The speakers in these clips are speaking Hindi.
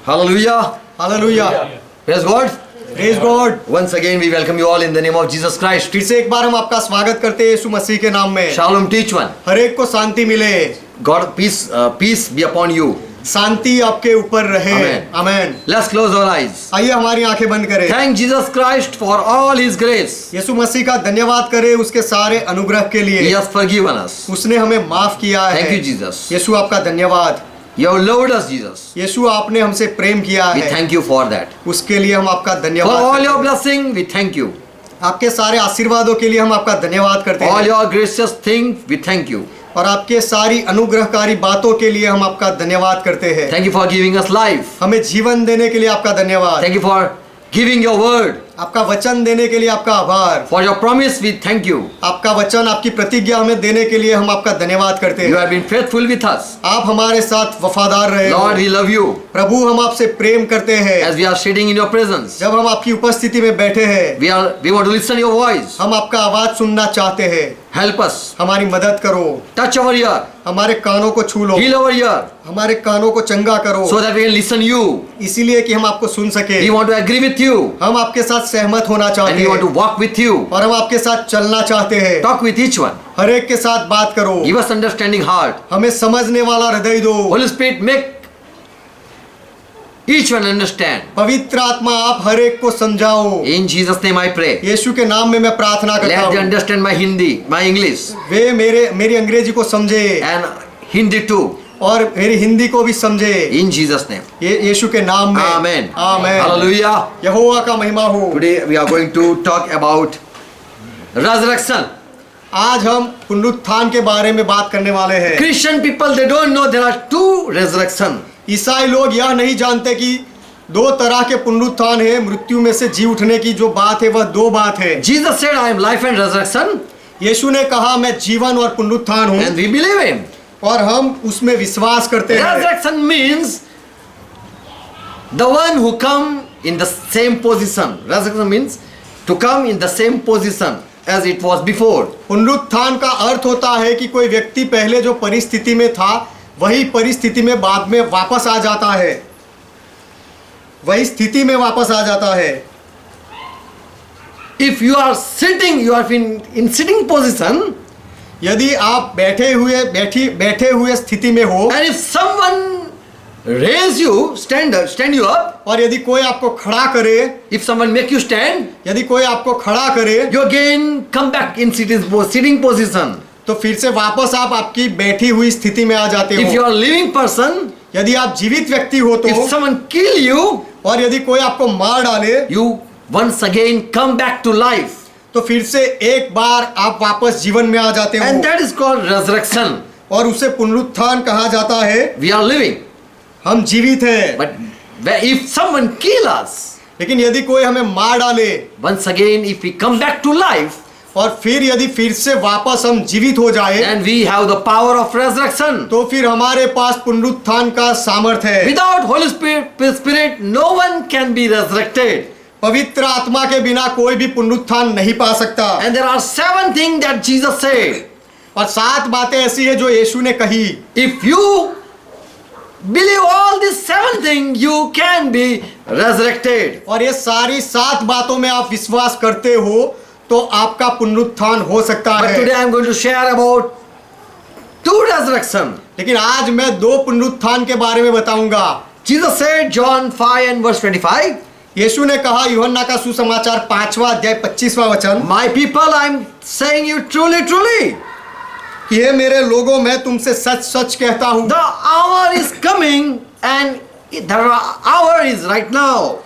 Hallelujah. Hallelujah. Praise God. Praise God. Once again we welcome you all in the name of Jesus Christ. फिर से एक बार हम आपका स्वागत करते हैं यीशु मसीह के नाम में। Shalom, teach one. हर एक को शांति मिले। God, peace be upon you. शांति आपके ऊपर रहे। Amen. Amen. Let's close our eyes. आइए हमारी आंखें बंद करें। Thank Jesus Christ for all His grace. यीशु मसीह का धन्यवाद करें उसके सारे अनुग्रह के He लिए। has forgiven us. उसने हमें माफ किया है। Thank you, Jesus. यीशु आपका धन्यवाद। You have loved us, Jesus. यीशु आपने हमसे प्रेम किया We है। thank you for that. उसके लिए हम आपका For धन्यवाद all करते your हैं। blessing, we thank you. आपके सारे आशीर्वादों के लिए हम आपका धन्यवाद करते All हैं। your gracious things, we thank you. और आपके सारी अनुग्रहकारी बातों के लिए हम आपका धन्यवाद करते हैं। Thank you for giving us life. हमें जीवन देने के लिए आपका धन्यवाद। Thank you for giving your word. आपका वचन देने के लिए आपका आभार। For your promise, we thank you. आपका वचन आपकी प्रतिज्ञा हमें देने के लिए हम आपका धन्यवाद करते You हैं। have been faithful with us. आप हमारे साथ वफादार रहे हो। Lord, we love you. प्रभु हम आपसे प्रेम करते हैं। As we are sitting in your presence, जब हम आपकी उपस्थिति में बैठे हैं we want to listen your voice. हम आपका आवाज सुनना चाहते हैं। Help us. हमारी मदद करो। Touch our ear. हमारे कानों को छू लो। Heal our ear. हमारे कानों को चंगा करो So that we can listen you. इसीलिए कि हम आपको सुन सके। We want to agree with you. हम आपके साथ सहमत होना चाहते And we want to हैं walk with you. और हम आपके साथ चलना चाहते हैं। Talk with each one. हर एक के साथ बात करो। Give us understanding heart. हमें समझने वाला हृदय दो। Holy Spirit, make each one understand. पवित्र आत्मा आप हर एक को समझाओ। In Jesus' name I pray. यीशु के नाम में मैं प्रार्थना करता Let them हूँ understand my Hindi, my English, वे मेरी अंग्रेजी को समझे and Hindi too. और मेरी हिंदी को भी समझे। In Jesus' name. यीशु के नाम में Amen. आमेन। Hallelujah. यहोवा का महिमा हो। Today we are going to talk about resurrection. आज हम पुनरुत्थान के बारे में बात करने वाले हैं। Christian people, they don't know there are two resurrection. ईसाई लोग यह नहीं जानते कि दो तरह के पुनरुत्थान है। मृत्यु में से जी उठने की जो बात है वह दो बात है। Jesus said, I am life and resurrection, यीशु ने कहा मैं जीवन और पुनरुत्थान हूँ and we believe him. और हम उसमें विश्वास करते हैं। Resurrection means the one who come in the same position. Resurrection means to come in the same position as it was before. पुनरुत्थान का अर्थ होता है कि कोई व्यक्ति पहले जो परिस्थिति में था वही परिस्थिति में बाद में वापस आ जाता है। वही स्थिति में वापस आ जाता है। If you are sitting, you are in sitting position, यदि आप बैठे हुए स्थिति में हो and if someone raise you, stand you up, और यदि कोई आपको खड़ा करे, if someone make you stand, यदि कोई आपको खड़ा करे you again come back in sitting position. तो फिर से वापस आप आपकी बैठी हुई स्थिति में आ जाते If you हो। are living person, यदि आप जीवित व्यक्ति हो तो if someone kill you, और यदि कोई आपको मार डाले you once again come back to life. तो फिर से एक बार आप वापस जीवन में आ जाते And हो that is called resurrection. और उसे पुनरुत्थान कहा जाता है। We are living. हम जीवित हैं But if someone kill us, लेकिन यदि कोई हमें मार डाले once again if we come back to life, और फिर यदि फिर से वापस हम जीवित हो जाए and we have the power of resurrection. तो फिर हमारे पास पुनरुत्थान का सामर्थ्य है। Without Holy Spirit, no one can be resurrected. पवित्र आत्मा के बिना कोई भी पुनरुत्थान नहीं पा सकता। And there are 7 things that Jesus said. और 7 बातें ऐसी है जो यीशु ने कही। If you believe all these 7 things, you can be resurrected. और ये सारी 7 बातों में आप विश्वास करते हो तो आपका पुनरुत्थान हो सकता But है। today I am going to share about 2 resurrection. लेकिन आज मैं 2 पुनरुत्थान के बारे में बताऊंगा। Jesus said, John 5 and verse 25, यीशु ने कहा यूहन्ना का सुसमाचार 5वां अध्याय 25वां वचन, My people, I am saying you truly, truly, कि हे मेरे लोगों मैं तुमसे सच सच कहता हूँ the hour is coming and the hour is right now,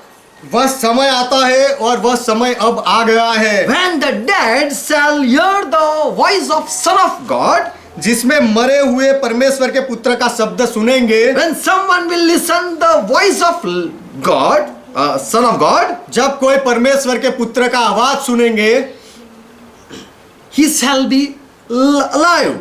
वह समय आता है और वह समय अब आ गया है when the dead shall hear the voice of Son of God, जिसमें मरे हुए परमेश्वर के पुत्र का शब्द सुनेंगे। when someone will listen the voice of God, Son of God, जब कोई परमेश्वर के पुत्र का आवाज सुनेंगे he shall be alive.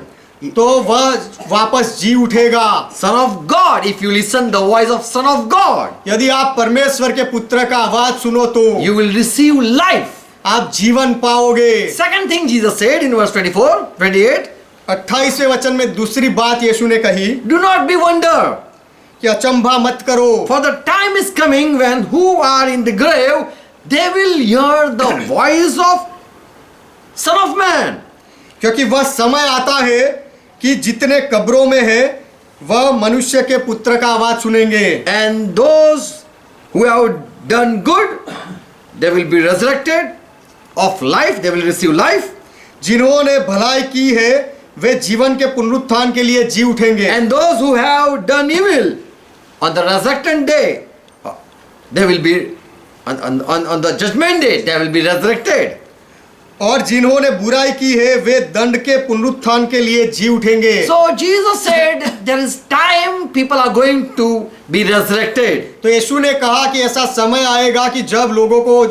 तो वह वापस जी उठेगा। Son of God, if you listen the voice of Son of God, यदि आप परमेश्वर के पुत्र का आवाज सुनो तो you will receive life. आप जीवन पाओगे। Second thing Jesus said in verse 24, 28, 28वें वचन में दूसरी बात यीशु ने कही, do not be wonder. कि अचंभा मत करो, For the time is coming when who are in the grave, they will hear the voice of Son of Man. क्योंकि वह समय आता है कि जितने कब्रों में है वह मनुष्य के पुत्र का आवाज सुनेंगे। And those who have done good, they will be resurrected of life, they will receive life. जिन्होंने भलाई की है वे जीवन के पुनरुत्थान के लिए जी उठेंगे। And those who have done evil, on the resurrection day, they will be, on the judgment day, they will be resurrected. और जिन्होंने बुराई की है वे दंड के पुनरुत्थान के लिए जी उठेंगे। So Jesus said, there is time people are going to be resurrected. तो यीशु ने कहा कि ऐसा समय आएगा कि जब लोगों को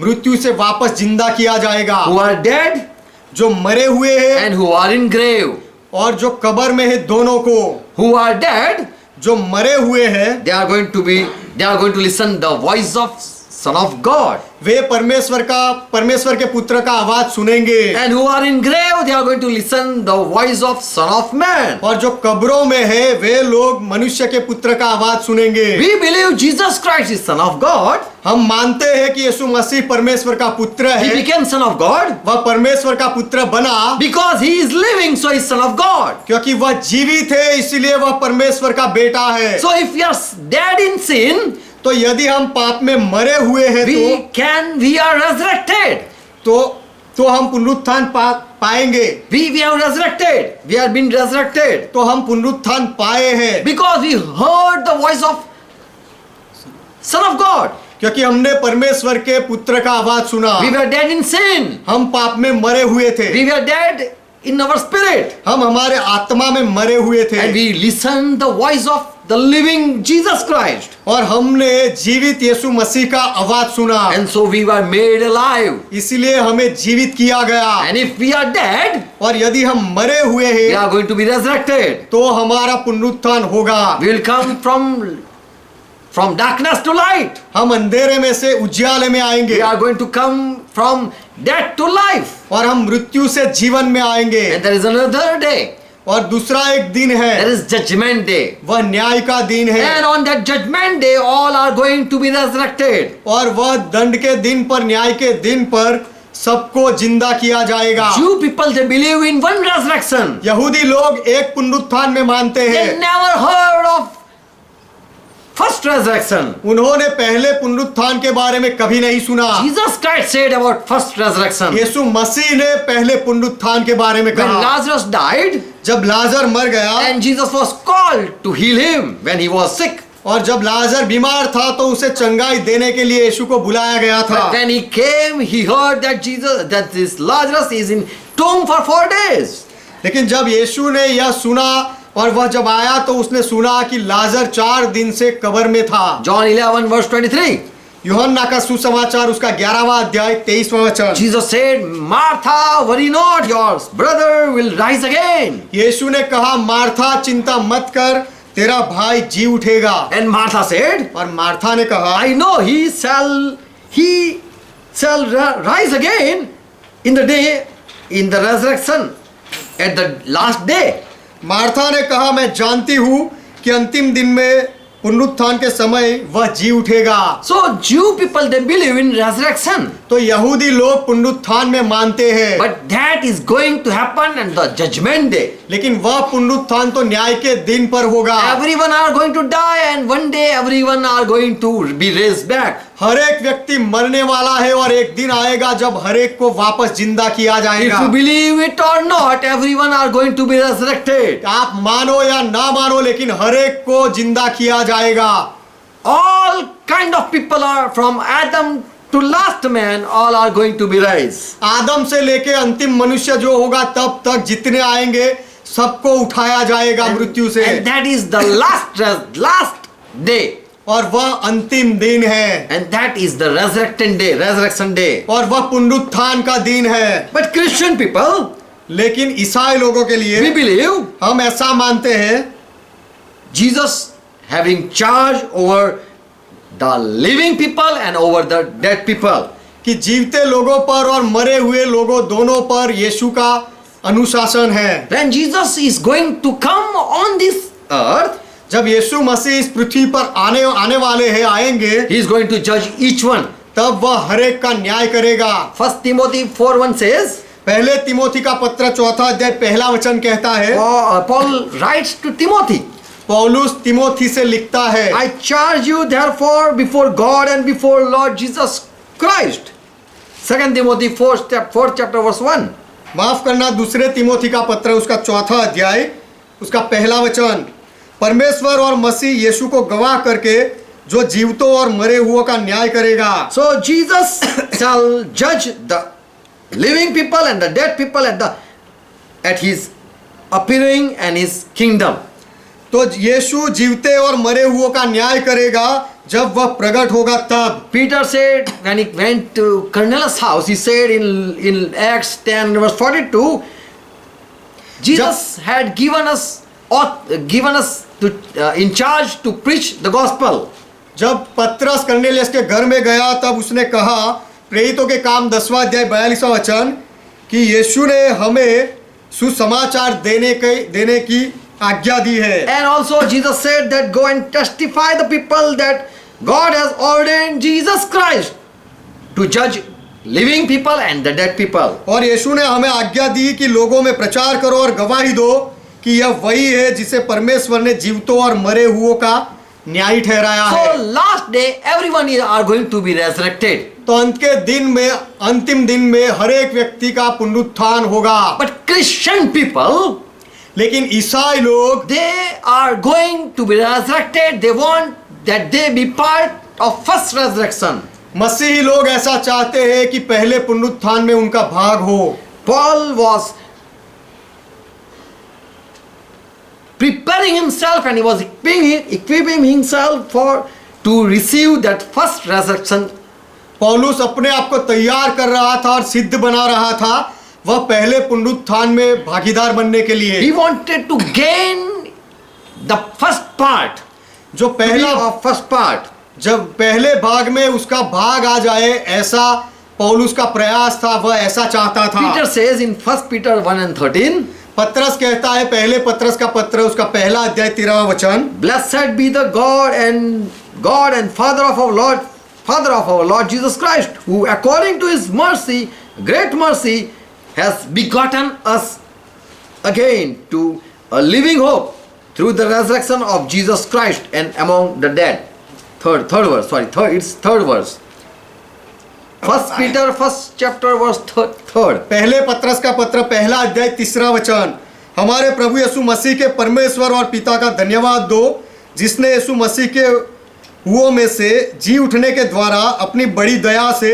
मृत्यु से वापस जिंदा किया जाएगा, Who are dead जो मरे हुए हैं and who are in grave. और जो कब्र में है, दोनों को। Who are dead, जो मरे हुए हैं they are going to listen the voice of Son of God. वे परमेश्वर के पुत्र का आवाज सुनेंगे। And who are in grave, they are going to listen the voice of Son of Man. और जो कब्रों में है वे लोग मनुष्य के पुत्र का आवाज सुनेंगे। We believe Jesus Christ is Son of God. हम मानते हैं कि यीशु मसीह परमेश्वर का पुत्र He है, became Son of God वह परमेश्वर का पुत्र बना because he is living, so he is Son of God. क्योंकि वह जीवित है, इसीलिए वह परमेश्वर का बेटा है। So if we are dead in sin, तो यदि हम पाप में मरे हुए हैं we are resurrected. तो हम पुनरुत्थान पाएंगे। We have resurrected. We have been resurrected तो हम पुनरुत्थान पाए हैं because we heard the voice of Son of God. क्योंकि हमने परमेश्वर के पुत्र का आवाज सुना। We were dead in sin. हम पाप में मरे हुए थे, We were dead in our spirit. हम हमारे आत्मा में मरे हुए थे And we listened the voice of the living Jesus Christ. और हमने जीवित यीशु मसीह का आवाज सुना। And so we were made alive. इसीलिए हमें जीवित किया गया। And if we are dead, और यदि हम मरे हुए we हैं are going to be resurrected. तो हमारा पुनरुत्थान होगा। We will come from darkness to light. हम अंधेरे में से उजियाले में We आएंगे are going to come from death to life. और हम मृत्यु से जीवन में आएंगे। And there is another day. और दूसरा एक दिन There है, is judgment day. वह न्याय का दिन है। And on that judgment day, all are going to be resurrected. और वह दंड के दिन पर, न्याय के दिन पर सबको जिंदा किया जाएगा। Jew people, they believe in one resurrection. यहूदी लोग एक पुनरुत्थान में मानते They हैं। never heard of first resurrection. उन्होंने पहले पुनरुत्थान के बारे में कभी नहीं सुना। Jesus Christ said about first resurrection. यीशु मसीह ने पहले पुनरुत्थान के बारे में When कहा। Lazarus died, जब लाजर मर गया and Jesus was called to heal him when he was sick. और जब लाजर बीमार था तो उसे चंगाई देने के लिए यीशु को बुलाया गया था। But when he came, he heard that this Lazarus is in tomb for 4 days. लेकिन जब यीशु ने यह सुना और वह जब आया तो उसने सुना कि लाजर 4 दिन से कब्र में था। John 11 verse 23. यूहन्ना का सुसमाचार उसका 11वां अध्याय 23वां वचन। Jesus said, Martha, worry not, your brother will rise again. यीशु ने कहा, मार्था चिंता मत कर, तेरा भाई जी उठेगा। And Martha said, और मार्था ने कहा, I know he shall rise again in the resurrection at the last day. Martha ने कहा, मैं जानती हूं कि अंतिम दिन में पुनरुत्थान के समय वह जी उठेगा। So Jew people, they believe in resurrection. तो यहूदी लोग पुनरुत्थान में मानते हैं, But that is going to happen on the judgment day. लेकिन वह पुनरुत्थान तो न्याय के दिन पर होगा। Everyone are going to die and one day everyone are going to be raised back. हर एक व्यक्ति मरने वाला है और एक दिन आएगा जब हर एक को वापस जिंदा किया If जाएगा। you believe it or not, everyone are going to be resurrected. आप मानो या ना मानो, लेकिन हर एक को जिंदा किया जाएगा। All kind of people are from Adam to last man, all are going to be raised. आदम से लेके अंतिम मनुष्य जो होगा तब तक जितने आएंगे सबको उठाया जाएगा मृत्यु से। And that is the last day. और वह अंतिम दिन है And that is the resurrection day. और वह पुनरुत्थान का दिन है। But Christian people, लेकिन ईसाई लोगों के we लिए believe हम ऐसा मानते हैं, Jesus having charge over the living people and over the dead people. कि जीवते लोगों पर और मरे हुए लोगों दोनों पर यीशु का अनुशासन है। When Jesus is going to come on this earth, जब यीशु मसीह इस पृथ्वी पर आने वाले हैं, आएंगे, He is going to judge each one. तब वह हर एक का न्याय करेगा। 1 Timothy 4:1 says, पहले तिमोथी का पत्र 4 अध्याय 1 वचन कहता है, Paul writes to Timothy, पौलुस तिमोथी से लिखता है, I charge you therefore before God and before Lord Jesus Christ. 2 Timothy 4th chapter verse 1. माफ करना, दूसरे तिमोथी का पत्र उसका 4 अध्याय उसका 1 वचन, परमेश्वर और मसीह यीशु को गवाह करके जो जीवतों और मरे हुओं का न्याय करेगा। So Jesus shall judge the living people and the dead people at his appearing and his kingdom. तो यीशु जीवते और मरे हुओं का न्याय करेगा जब वह प्रकट होगा तब। Peter said when he went to Cornelius' house, he said in Acts 10 verse 42, Jesus had given us to, in charge to preach the gospel. जब पत्रस कर्नेलियस के घर में गया तब उसने कहा, प्रेरितों के काम 10वां अध्याय 42वां वचन, कि यीशु ने हमें सुसमाचार देने की आज्ञा दी है। And also Jesus said that go and testify the people that God has ordained Jesus Christ to judge living people and the dead people. और यीशु ने हमें आज्ञा दी कि लोगों में प्रचार करो और गवाही दो कि यह वही है जिसे परमेश्वर ने जीवतों और मरे हुओं का न्यायी ठहराया है। So last day everyone are going to be resurrected. तो अंत के दिन में, अंतिम दिन में हर एक व्यक्ति का पुनरुत्थान होगा। But Christian people, लेकिन ईसाई लोग, they are going to be resurrected. They want that they be part of first resurrection. मसीही लोग ऐसा चाहते हैं कि पहले पुनरुत्थान में उनका भाग हो। Paul was preparing himself and he was equipping himself to receive that first resurrection. पौलुस अपने आप को तैयार कर रहा था और सिद्ध बना रहा था वह पहले पुनरुत्थान में भागीदार बनने के लिए। He wanted to gain the first part. जो पहला first part. जब पहले भाग में उसका भाग आ जाए, ऐसा पौलुस का प्रयास था, वह ऐसा चाहता था। Peter says in 1 Peter 1:13, पत्रस कहता है, पहले पत्रस का पत्र उसका 1 अध्याय 13वां वचन, Blessed be the God and Father of our Lord Jesus Christ, who according to his mercy, great mercy, has begotten us again to a living hope through the resurrection of Jesus Christ and among the dead. Third verse. 1 Peter 1st chapter verse 3rd. पहले पत्रस का पत्र 1 अध्याय 3वां वचन, हमारे प्रभु यीशु मसीह के परमेश्वर और पिता का धन्यवाद दो, जिसने यीशु मसीह के हुओं में से जी उठने के द्वारा अपनी बड़ी दया से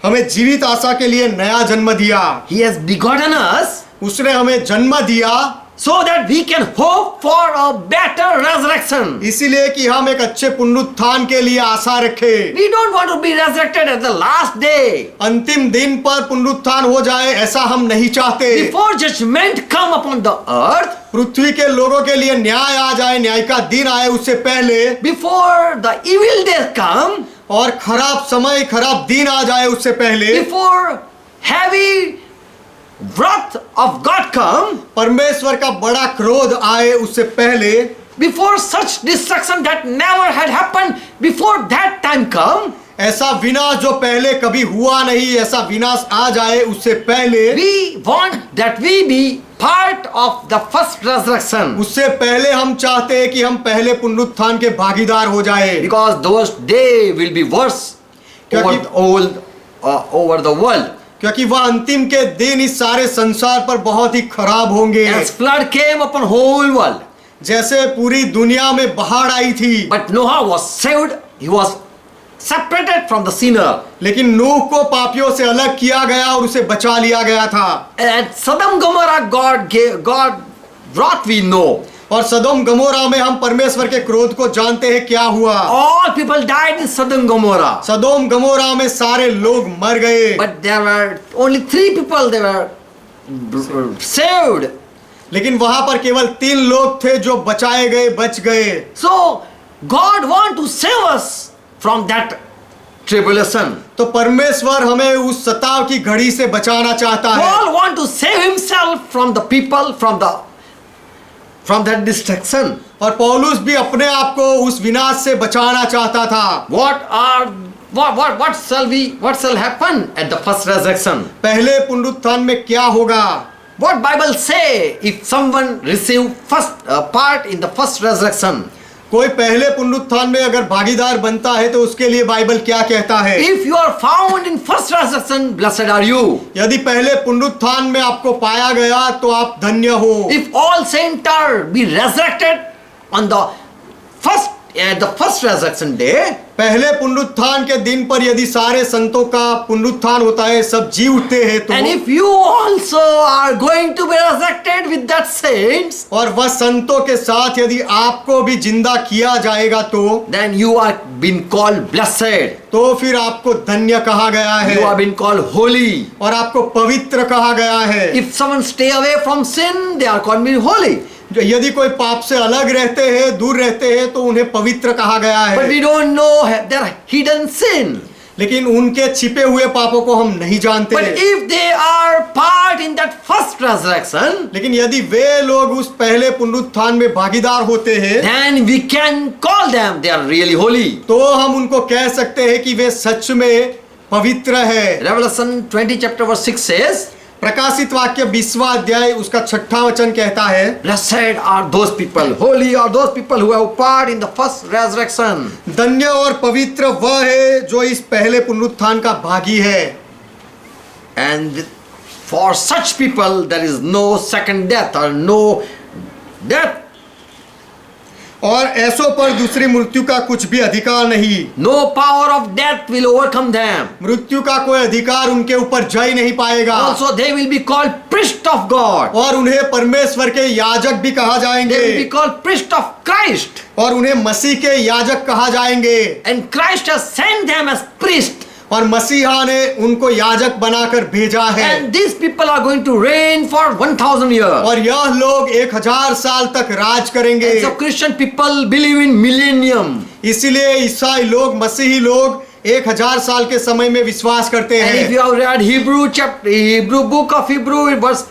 हमें जीवित आशा के लिए नया जन्म दिया। He has begotten us उसने हमें जन्म दिया so that we can hope for a better resurrection. इसीलिए कि हम एक अच्छे पुनरुत्थान के लिए आशा रखें। We don't want to be resurrected at the last day. अंतिम दिन पर पुनरुत्थान हो जाए, ऐसा हम नहीं चाहते। Before judgment come upon the earth, पृथ्वी के लोगों के लिए न्याय आ जाए, न्याय का दिन आए, उससे पहले, before the evil days come, और खराब समय, खराब दिन आ जाए उससे पहले, before heavy wrath of God come, परमेश्वर का बड़ा क्रोध आए उससे पहले, before such destruction that never had happened before that time come, ऐसा विनाश जो पहले कभी हुआ नहीं, ऐसा विनाश आ जाए उससे पहले, we want that we be part of the first resurrection. उससे पहले हम चाहते हैं कि हम पहले पुनरुत्थान के भागीदार हो जाए। Because those days will be worse over the world. क्योंकि वह अंतिम के दिन इस सारे संसार पर बहुत ही खराब होंगे। As flood came upon whole world, जैसे पूरी दुनिया में बाढ़ आई थी, but Noah was saved. He was separated from the sinner. लेकिन नूह को पापियों से अलग किया गया और उसे बचा लिया गया था। At Sodom Gomorrah, God wrath we know. और सदोम गमोरा में हम परमेश्वर के क्रोध को जानते हैं क्या हुआ। All people died in Sodom Gomorrah. Sodom Gomorrah में सारे लोग मर गए, But there were only 3 people they were saved. लेकिन वहां पर केवल 3 लोग थे जो बचाए गए, बच गए। So God want to save us from that tribulation. तो परमेश्वर हमें उस सताव की घड़ी से बचाना चाहता है। Paul want to save himself from the people from that destruction. और पौलुस भी अपने आप को उस विनाश से बचाना चाहता था। What shall happen at the first resurrection? पहले पुनरुत्थान में क्या होगा? What Bible say if someone receive first part in the first resurrection? कोई पहले पुनरुत्थान में अगर भागीदार बनता है तो उसके लिए बाइबल क्या कहता है? If you are found in first resurrection, blessed are you. यदि पहले पुनरुत्थान में आपको पाया गया तो आप धन्य हो। If all saints are be resurrected on the first resurrection day, पहले पुनरुत्थान के दिन पर यदि सारे संतों का पुनरुत्थान होता है, सब जी उठते हैं तो, and if you also are going to be resurrected with that saints, और वह संतों के साथ यदि आपको भी जिंदा किया जाएगा तो, then you are been called blessed. तो फिर आपको धन्य कहा गया है You are been called holy. और आपको पवित्र कहा गया है। If someone stay away from sin, they are called me holy. जो यदि कोई पाप से अलग रहते हैं, दूर रहते हैं, तो उन्हें पवित्र कहा गया But है। we don't know their hidden sin. लेकिन उनके छिपे हुए पापों को हम नहीं जानते। But if they are part in that first resurrection, लेकिन यदि वे लोग उस पहले पुनरुत्थान में भागीदार होते हैं, then we can call them they are really holy. तो हम उनको कह सकते हैं कि वे सच में पवित्र है। Revelation 20 chapter verse 6 says, प्रकाशित वाक्य 20वां अध्याय उसका 6ठा वचन कहता है, blessed are those people, holy are those people who have part in the first resurrection. धन्य और पवित्र वह है जो इस पहले पुनरुत्थान का भागी है। And for such people there is no second death or no death. और ऐसों पर दूसरी मृत्यु का कुछ भी अधिकार नहीं। No power of death will overcome them. मृत्यु का कोई अधिकार उनके ऊपर जय नहीं पाएगा। Also they will be called priest of God. और उन्हें परमेश्वर के याजक भी कहा They will जाएंगे be called priest of Christ. और उन्हें मसीह के याजक कहा जाएंगे। And Christ has sent them as priest. और मसीहा ने उनको याजक बनाकर भेजा है। And these people are going to reign for 1000 years. और यह लोग 1000 साल तक राज करेंगे। And so Christian people believe in millennium. इसीलिए ईसाई लोग, मसीही लोग 1000 साल के समय में विश्वास करते And if हैं। you have read Hebrew book of Hebrew, verse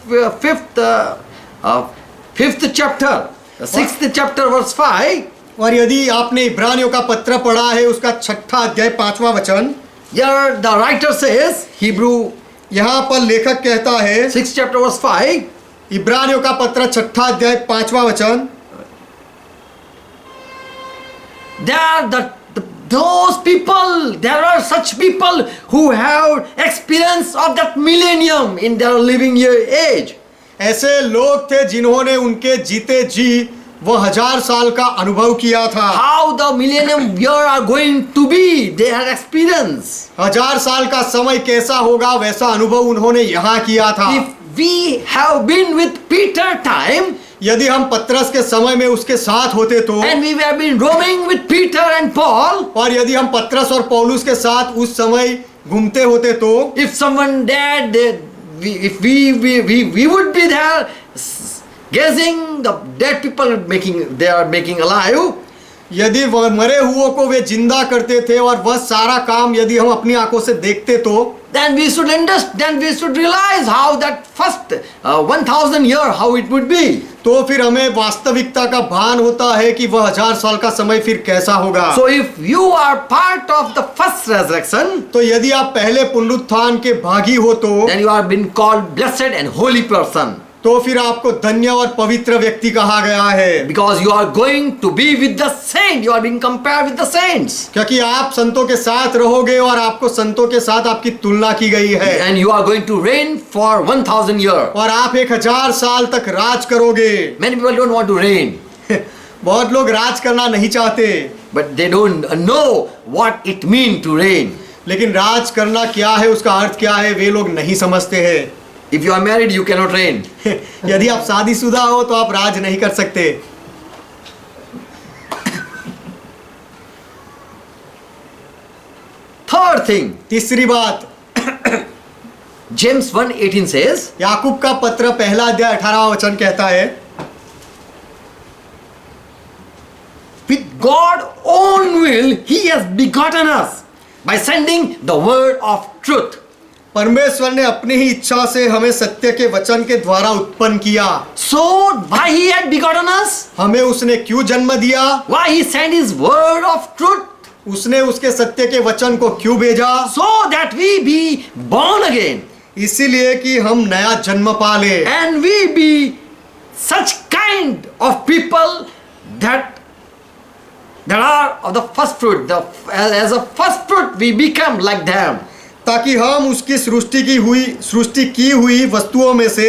5th chapter, 6th chapter, verse 5. और यदि आपने इब्रानियों का पत्र पढ़ा है, उसका 6ठा अध्याय 5वां वचन, Here the writer says, Hebrew यहाँ पर लेखक कहता है, 6th chapter, verse 5. इब्रानियों का पत्र 6ठा अध्याय 5वां वचन, there are such people who have experience of that millennium in their living age. ऐसे लोग थे जिन्होंने उनके जीते जी वो 1000 साल का अनुभव किया था। How the millennium year are going to be, they had experience. 1000 साल का समय कैसा होगा वैसा अनुभव उन्होंने यहाँ किया था। If we have been with Peter time, यदि हम पतरस के समय में उसके साथ होते तो, and we have been roaming with Peter and Paul, और यदि हम पतरस और पौलुस के साथ उस समय घूमते होते तो, if someone died, if we would be there gazing the dead people they are making alive. यदि वह मरे हुओं को वे जिंदा करते थे और वह सारा काम यदि हम अपनी आंखों से देखते तो, then we should understand, then we should realize how that first 1000 year how it would be. तो फिर हमें वास्तविकता का भान होता है कि वह 1000 साल का समय फिर कैसा होगा। So if you are part of the first resurrection, तो यदि आप पहले पुनरुत्थान के भागी हो तो, then you are been called blessed and holy person, तो फिर आपको धन्य और पवित्र व्यक्ति कहा गया है। because you are going to be with the saint, you are being compared with the saints, क्योंकि आप संतों के साथ रहोगे और आपको संतों के साथ आपकी तुलना की गई है। and you are going to reign for 1000 years. और आप 1000 साल तक राज करोगे। Many people don't want to reign, बहुत लोग राज करना नहीं चाहते, but they don't know what it mean to reign. लेकिन राज करना क्या है, उसका अर्थ क्या है, वे लोग नहीं समझते हैं। If you are married, you cannot reign. यदि आप शादीशुदा हो तो आप राज नहीं कर सकते। Third thing, तीसरी बात, James 1:18 says, याकूब का पत्र पहला अध्याय 18वां वचन कहता है, with God's own will, He has begotten us by sending the word of truth. परमेश्वर ने अपनी ही इच्छा से हमें सत्य के वचन के द्वारा उत्पन्न किया। So why he had begotten us? हमें उसने क्यों जन्म दिया? Why he sent his word of truth? उसने उसके सत्य के वचन को क्यों भेजा? So that we be born again इसीलिए कि हम नया जन्म पा ले and we be such kind of people that are of the first fruit. As a first fruit we become like them. ताकि हम उसकी सृष्टि की हुई वस्तुओं में से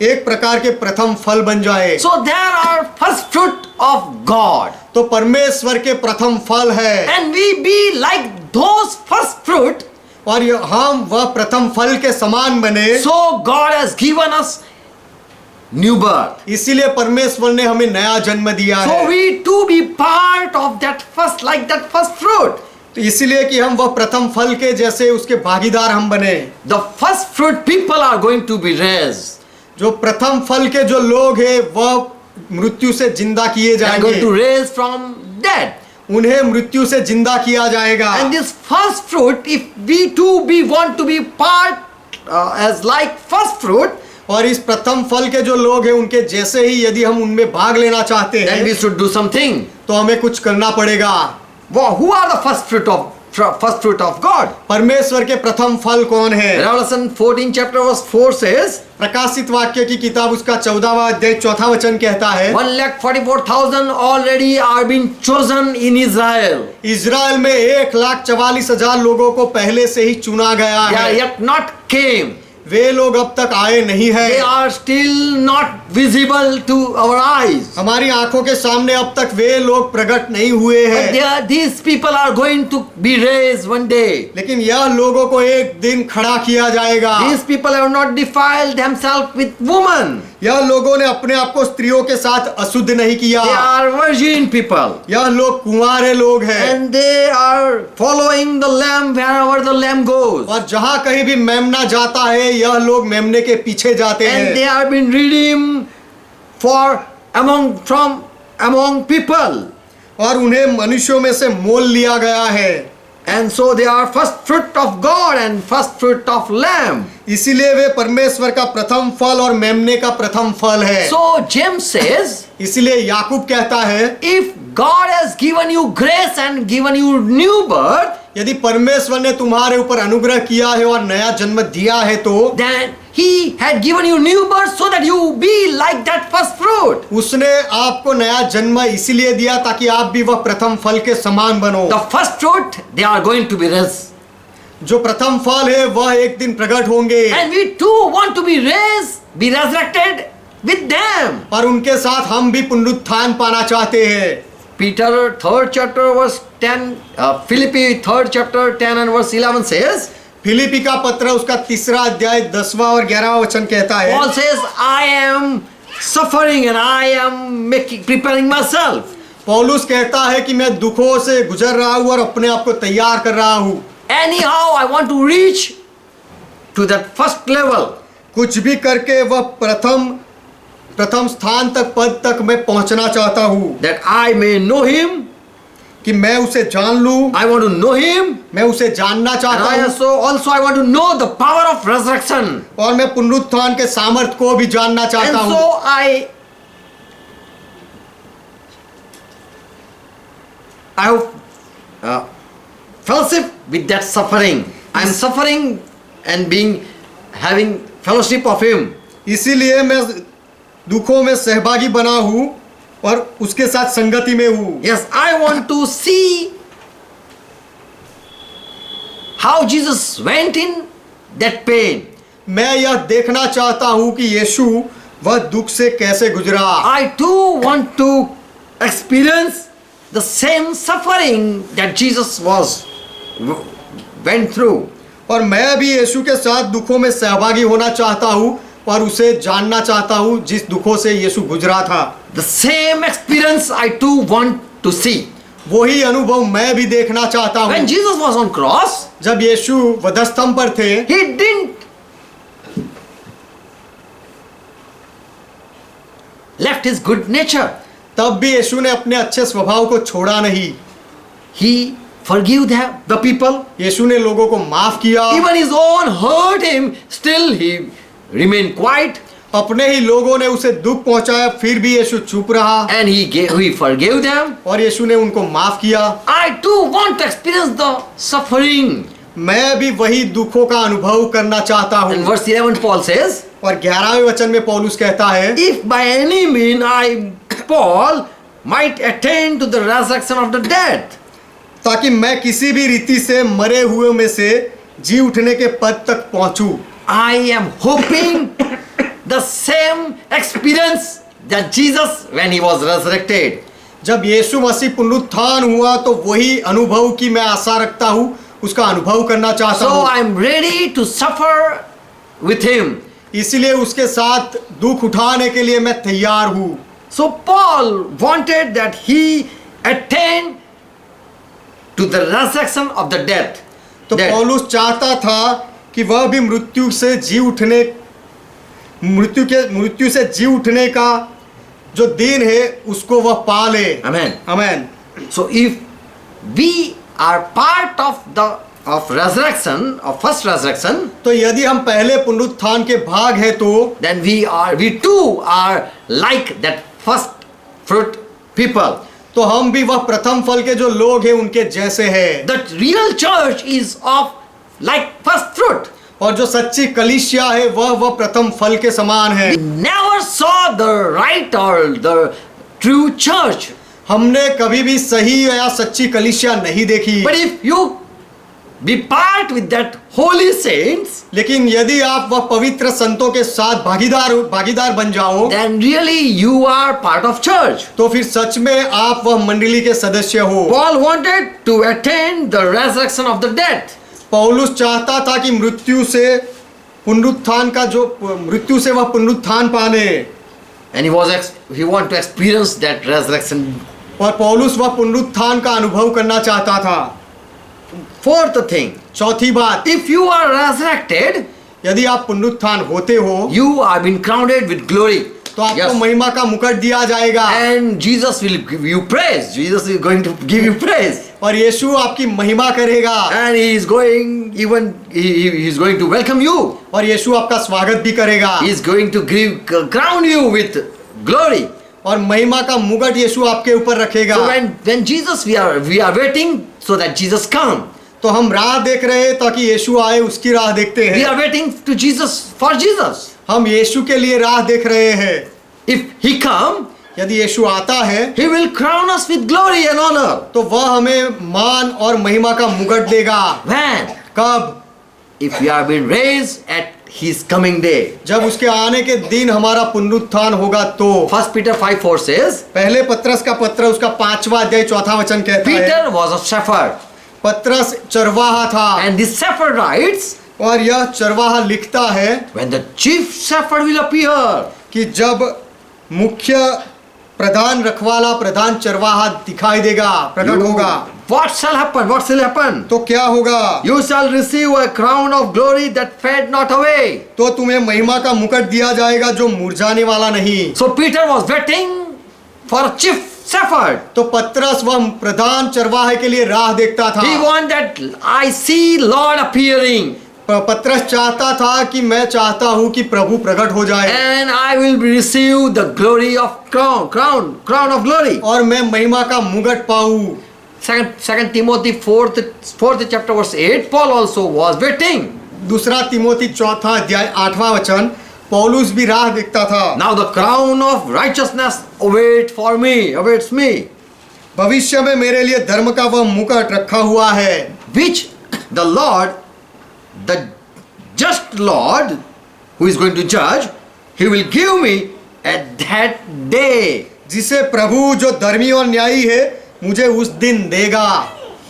एक प्रकार के प्रथम फल बन जाए। So there are first fruit of God. तो परमेश्वर के प्रथम फल है And we be like those first fruit. और हम वह प्रथम फल के समान बने। So God has given us new birth. इसीलिए परमेश्वर ने हमें नया जन्म दिया So है। we too be part of that first, like that first fruit. तो इसीलिए कि हम वह प्रथम फल के जैसे उसके भागीदार हम बने। The first fruit people are going to be raised. जो प्रथम फल के जो लोग हैं वह मृत्यु से जिंदा किए They are going जाएंगे। to raise from dead. उन्हें मृत्यु से जिंदा किया जाएगा। And this first fruit, if we too be want to be part as like first fruit, और इस प्रथम फल के जो लोग हैं उनके जैसे ही यदि हम उनमें भाग लेना चाहते then we हैं should do something. तो हमें कुछ करना पड़ेगा। Who are the first fruit of God? परमेश्वर के प्रथम फल कौन है? Revelation 14 chapter verse 4 says, प्रकाशित वाक्य की किताब उसका 14वां अध्याय 4था वचन कहता है 1,44,000 already are been chosen in Israel. Israel में 1,44,000 लोगों को पहले से ही चुना गया They are है। yet not came. वे लोग अब तक आए नहीं They हैं। are still not visible to our eyes. हमारी आंखों के सामने अब तक वे लोग प्रकट नहीं हुए But हैं। these people are going to be raised one day. लेकिन यह लोगों को एक दिन खड़ा किया जाएगा। These people have not defiled themselves with woman. यह लोगों ने अपने आप को स्त्रियों के साथ अशुद्ध नहीं किया। They are virgin people. यह लोग कुंवारे लोग हैं And they are following the lamb wherever the lamb goes. और जहाँ कहीं भी मेमना जाता है यह लोग मेमने के पीछे जाते And they हैं have been redeemed from among people. और उन्हें मनुष्यों में से मोल लिया गया है। And so they are first fruit of God and first fruit of lamb. इसीलिए वे परमेश्वर का प्रथम फल और मेमने का प्रथम फल है। So James says, इसीलिए याकूब कहता है if God has given you grace and given you new birth, यदि परमेश्वर ने तुम्हारे ऊपर अनुग्रह किया है और नया जन्म दिया है तो then he had given you new birth so that you be like that first fruit. उसने आपको नया जन्म इसीलिए दिया ताकि आप भी वह प्रथम फल के समान बनो। The first fruit, they are going to be raised. जो प्रथम फल है वह एक दिन प्रकट होंगे And we too want to be raised, be resurrected with them. और उनके साथ हम भी पुनरुत्थान पाना चाहते हैं। Peter 3rd chapter verse 10, Philippi 3rd chapter 10 and verse 11 says, Philippi का पत्र उसका 3रा अध्याय 10वां और 11वां वचन कहता है Paul says, I am suffering and I am preparing myself. पौलुस कहता है कि मैं दुखों से गुजर रहा हूँ और अपने आप को तैयार कर रहा हूँ। Anyhow, I want to reach to that first level. कुछ भी करके वह प्रथम स्थान तक पद तक मैं पहुंचना चाहता हूँ That I may know him. कि मैं उसे जान लूं। I want to know him. मैं उसे जानना And चाहता I हूँ also I want to know the power of resurrection. और मैं पुनरुत्थान के सामर्थ को भी जानना And चाहता हूँ। so I have fellowship with that suffering. I am suffering and having fellowship of him. इसीलिए मैं दुखों में सहभागी बना हूँ और उसके साथ संगति में हूँ। Yes, I want to see how Jesus went in that pain. मैं यह देखना चाहता हूँ कि यीशु वह दुख से कैसे गुजरा। I too want to experience the same suffering that Jesus went through. और मैं भी यीशु के साथ दुखों में सहभागी होना चाहता हूँ और उसे जानना चाहता हूँ जिस दुखों से यीशु गुजरा था। The same experience I too want to see. वही अनुभव मैं भी देखना चाहता हूँ। When Jesus was on cross, जब यीशु वधस्तंभ पर थे he didn't left his good nature. तब भी यीशु ने अपने अच्छे स्वभाव को छोड़ा नहीं। He forgive the people. यीशु ने लोगों को माफ किया, Even his own hurt him, still he remained quiet, अपने ही लोगों ने उसे दुख पहुंचाया फिर भी यीशु चुप रहा and he forgave them. और यीशु ने उनको माफ किया। I too want to experience the suffering. मैं भी वही दुखों का अनुभव करना चाहता In हूँ। verse 11 Paul says, और 11वें वचन में पौलुस कहता है, if by any means I, Paul, might attain to the resurrection of the dead. ताकि मैं किसी भी रीति से मरे हुए में से जी उठने के पद तक पहुंचूं। I am hoping the same experience that Jesus when he was resurrected. जब यीशु मसीह पुनरुत्थान हुआ तो वही अनुभव की मैं आशा रखता हूँ, उसका अनुभव करना चाहता So हूँ। I am ready to suffer with him. इसलिए उसके साथ दुख उठाने के लिए मैं तैयार हूँ। So Paul wanted that he attain to the resurrection of the dead. तो Dead. पौलुस चाहता था कि वह भी मृत्यु से जी उठने का जो दिन है उसको वह पा ले। Amen. आमीन। So if we are part of resurrection, of first resurrection, तो यदि हम पहले पुनरुत्थान के भाग हैं तो then we too are like that first fruit people. तो हम भी वह प्रथम फल के जो लोग हैं उनके जैसे हैं। The real church is of like first fruit. और जो सच्ची कलीसिया है वह प्रथम फल के समान है। We never saw the right or the true church. हमने कभी भी सही या सच्ची कलीसिया नहीं देखी। But if you be part with that holy saints, लेकिन यदि आप वह पवित्र संतों के साथ भागीदार बन जाओ, then really you are part of church. तो फिर सच में आप वह मंडली के सदस्य हो। Paul wanted to attain the resurrection of the dead. पौलुस चाहता था कि मृत्यु से वह पुनरुत्थान पाने, And he wanted to experience that resurrection. और पौलुस वह पुनरुत्थान का अनुभव करना चाहता था। Fourth thing, चौथी बात, if you are resurrected, यदि आप पुनरुत्थान होते हो you are being crowned with glory. तो आपको Yes. महिमा का मुकुट दिया जाएगा And Jesus will give you praise. Jesus is going to give you praise. और यीशु आपकी महिमा करेगा And he is going to welcome you. और यीशु आपका स्वागत भी करेगा He is going to crown you with glory. और महिमा का मुकुट यीशु आपके ऊपर रखेगा। So when Jesus we are waiting so that Jesus come. तो हम राह देख रहे हैं ताकि यीशु आए, उसकी राह देखते We हैं। are waiting to Jesus for Jesus. हम यीशु के लिए राह देख रहे हैं। If he come, यदि यीशु आता है he will crown us with glory and honor. तो वह हमें मान और महिमा का मुकुट देगा। When? कब? If we are being raised at his coming day. जब उसके आने के दिन हमारा पुनरुत्थान होगा तो। 1 Peter 5:4 says, पहले पत्रस का पत्र उसका 5वां अध्याय 4था वचन कहता है, Peter was a shepherd. पत्रस चरवाहा था And this shepherd writes, और यह चरवाहा लिखता है when the chief shepherd will appear, कि जब मुख्य प्रधान रखवाला प्रधान चरवाहा दिखाई देगा, प्रकट होगा, what shall happen? What shall happen? तो क्या होगा? You shall receive a crown of glory that fade not away. तो तुम्हें महिमा का मुकुट दिया जाएगा जो मुरझाने वाला नहीं। So Peter was waiting for a chief shepherd. तो पत्रस वह प्रधान चरवाहे के लिए राह देखता था। He wanted that I see Lord appearing पत्रस चाहता था कि मैं चाहता हूं कि प्रभु प्रकट हो जाए and I will receive the glory of crown of glory. और मैं महिमा का मुकुट पाऊं। Second Timothy 4th chapter verse 8, Paul also was waiting. दूसरा तिमोथी 4था अध्याय 8वां वचन, पौलुस भी राह देखता था। Now the crown of righteousness awaits me, भविष्य में मेरे लिए धर्म का वह मुकुट रखा हुआ है, which the Lord, the just Lord, who is going to judge, he will give me at that day. जिसे प्रभु जो धर्मी और न्यायी है मुझे उस दिन देगा।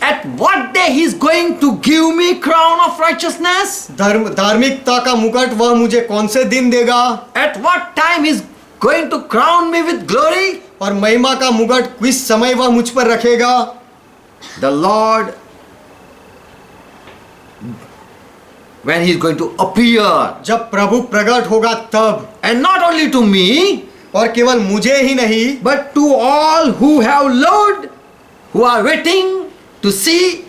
At what day he is going to give me crown of righteousness? धार्मिकता का मुकुट वह मुझे कौन से दिन देगा? At what time he is going to crown me with glory? और महिमा का मुकुट किस समय वह मुझ पर रखेगा? The Lord, when he is going to appear, जब प्रभु प्रकट होगा तब, and not only to me, और केवल मुझे ही नहीं but to all who have loved, who are waiting to see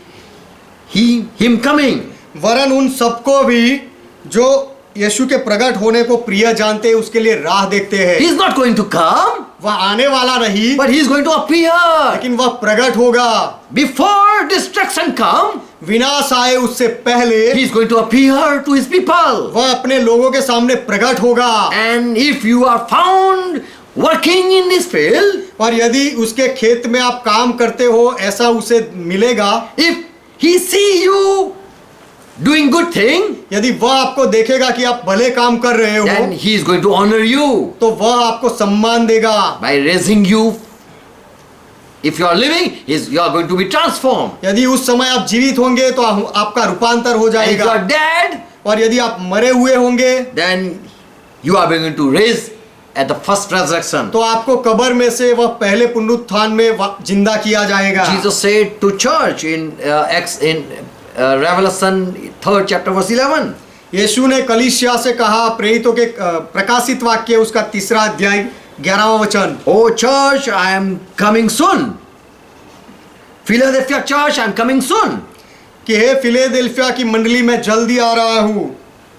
him coming. वरन उन सबको भी जो यीशु के प्रकट होने को प्रिय जानते हैं उसके लिए राह देखते हैं। He is not going to come, वह आने वाला नहीं, but he is going to appear. लेकिन वह प्रकट होगा। Before destruction come, विनाश आए उससे पहले he is going to appear to his people. वह अपने लोगों के सामने प्रकट होगा। And if you are found working in this field, और यदि उसके खेत में आप काम करते हो ऐसा उसे मिलेगा। if he see you doing good thing, यदि वह आपको देखेगा कि आप भले काम कर रहे हो then he is going to honor you तो वह आपको सम्मान देगा। by raising you. If you are living, you are going to be transformed. यदि उस समय आप जीवित होंगे तो आपका रूपांतर हो And if you जाएगा, are dead, और यदि आप मरे हुए होंगे then you are going to raise at the first resurrection. तो आपको कब्र में से वह पहले पुनरुत्थान में जिंदा किया जाएगा। Jesus said to church in Revelation 3rd chapter verse 11. यीशु ने कलीसिया से कहा, प्रेरितों के प्रकाशित वाक्य उसका 3रा अध्याय 11वां वचन, Oh church, I am coming soon. Philadelphia church, I am coming soon. कि हे फिलेदेल्फिया की मंडली में जल्दी आ रहा हूँ,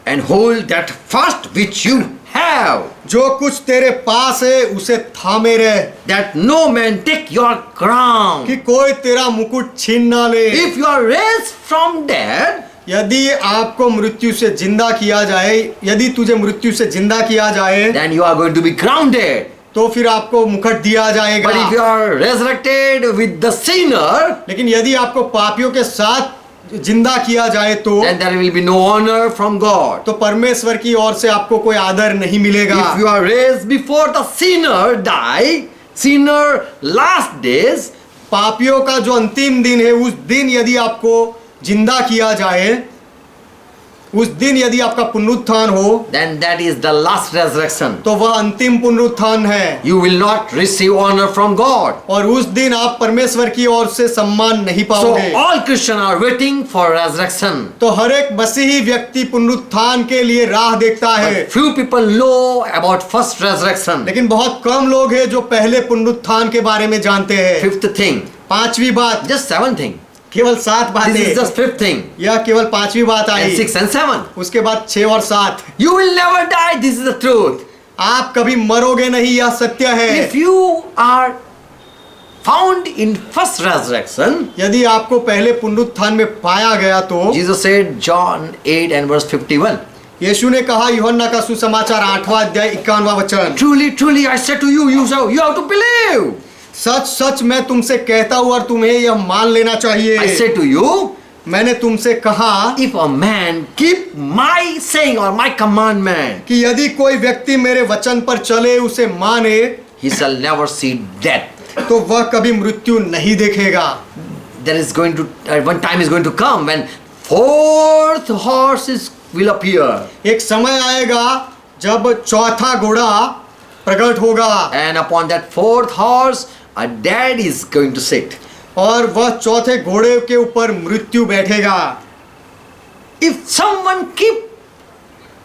And hold that fast which you have, जो कुछ तेरे पास है उसे थामे रहे, that no man take your crown. कि कोई तेरा मुकुट छीन ना ले। If you are raised from dead, यदि आपको मृत्यु से जिंदा किया जाए, यदि तुझे मृत्यु से जिंदा किया जाए then you are going to be grounded. तो फिर आपको मुकुट दिया जाएगा। But if you are resurrected with the sinner, लेकिन यदि आपको पापियों के साथ जिंदा किया जाए तो then there will be no honor from God. तो परमेश्वर की ओर से आपको कोई आदर नहीं मिलेगा। If you are raised before the sinner die, sinner last days, पापियों का जो अंतिम दिन है उस दिन यदि आपको जिंदा किया जाए, उस दिन यदि आपका पुनरुत्थान हो then that is the last resurrection. तो वह अंतिम पुनरुत्थान है, You will not receive honor from God. और उस दिन आप परमेश्वर की ओर से सम्मान नहीं So पाओगे। all Christians are waiting for resurrection. तो हर एक मसीही व्यक्ति पुनरुत्थान के लिए राह देखता है, But few people know about first resurrection. लेकिन बहुत कम लोग हैं जो पहले पुनरुत्थान के बारे में जानते हैं। Fifth thing, 5वीं बात, just 7 thing. केवल 7 This is बातें, just 5th thing. यह केवल 5वीं बात And आई। 6 and 7. उसके बाद 6 और 7, You will never die. This is the truth. आप कभी मरोगे नहीं, यह सत्य है। If you are found in first resurrection, यदि आपको पहले पुनरुत्थान में पाया गया तो Jesus said, John 8 and verse 51. यीशु ने कहा, यूहन्ना का सुसमाचार 8वां अध्याय 51वां वचन, Truly, truly, I say to you, you have to believe. सच सच मैं तुमसे कहता हूँ और तुम्हें यह मान लेना चाहिए। I say to you, मैंने तुमसे कहा if a man keep my saying or my commandment, कि यदि कोई व्यक्ति मेरे वचन पर चले, उसे माने, he shall never see death. तो वह कभी मृत्यु नहीं देखेगा। There is going to one time is going to come when fourth horse will appear, एक समय आएगा जब चौथा घोड़ा प्रकट होगा, and upon that fourth horse a dead is going to sit. और वह चौथे घोड़े के ऊपर मृत्यु बैठेगा। If someone keep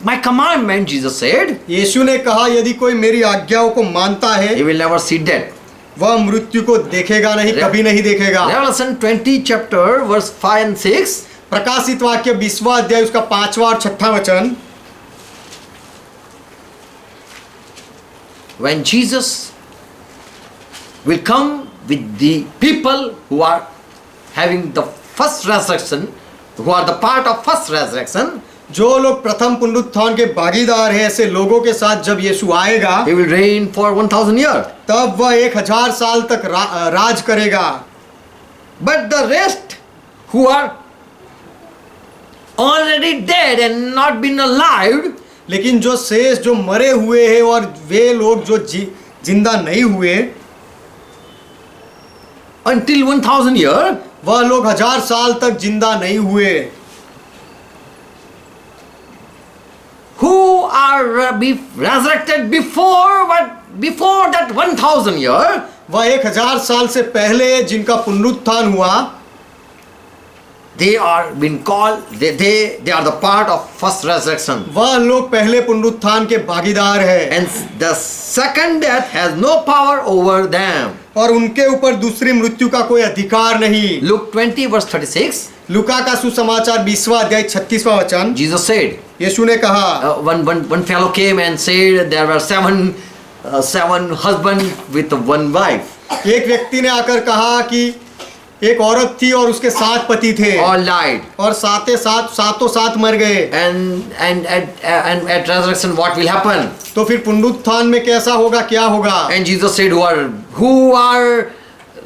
my commandment, Jesus said, यीशु ने कहा, यदि कोई मेरी आज्ञाओं को मानता है he will never see death. वह मृत्यु को देखेगा नहीं, कभी नहीं देखेगा। Revelation 20 chapter verse 5 and 6. प्रकाशित वाक्य 20वां अध्याय उसका 5वां और 6वां वचन, When Jesus will come with the people who are having the first resurrection, who are the part of first resurrection, जो लोग प्रथम पुनरुत्थान के भागीदार हैं, ऐसे लोगों के साथ जब यीशु आएगा he will reign for 1000 years. तब वह 1000 साल तक राज करेगा। But the rest who are already dead and not been alive, लेकिन जो शेष, जो मरे हुए हैं और वे लोग जो जिंदा नहीं हुए, until 1000 years, वह लोग 1000 साल तक जिंदा नहीं हुए। who are resurrected before that 1000 years, वह 1000 साल से पहले जिनका पुनरुत्थान हुआ, they are been called, they are the part of first resurrection. वह लोग पहले पुनरुत्थान के भागीदार हैं। And the second death has no power over them. और उनके ऊपर दूसरी मृत्यु का कोई अधिकार नहीं। Luke 20 verse 36, लूका का सुसमाचार 20वां अध्याय 36वां वचन, Jesus said, यीशु ने कहा, one fellow came and said there were seven husbands with one wife, एक व्यक्ति ने आकर कहा कि एक औरत थी और उसके 7 पति थे all died. और सातों सात मर गए। And at resurrection what will happen? तो फिर पुनरुत्थान में कैसा होगा, क्या होगा? And Jesus said, who are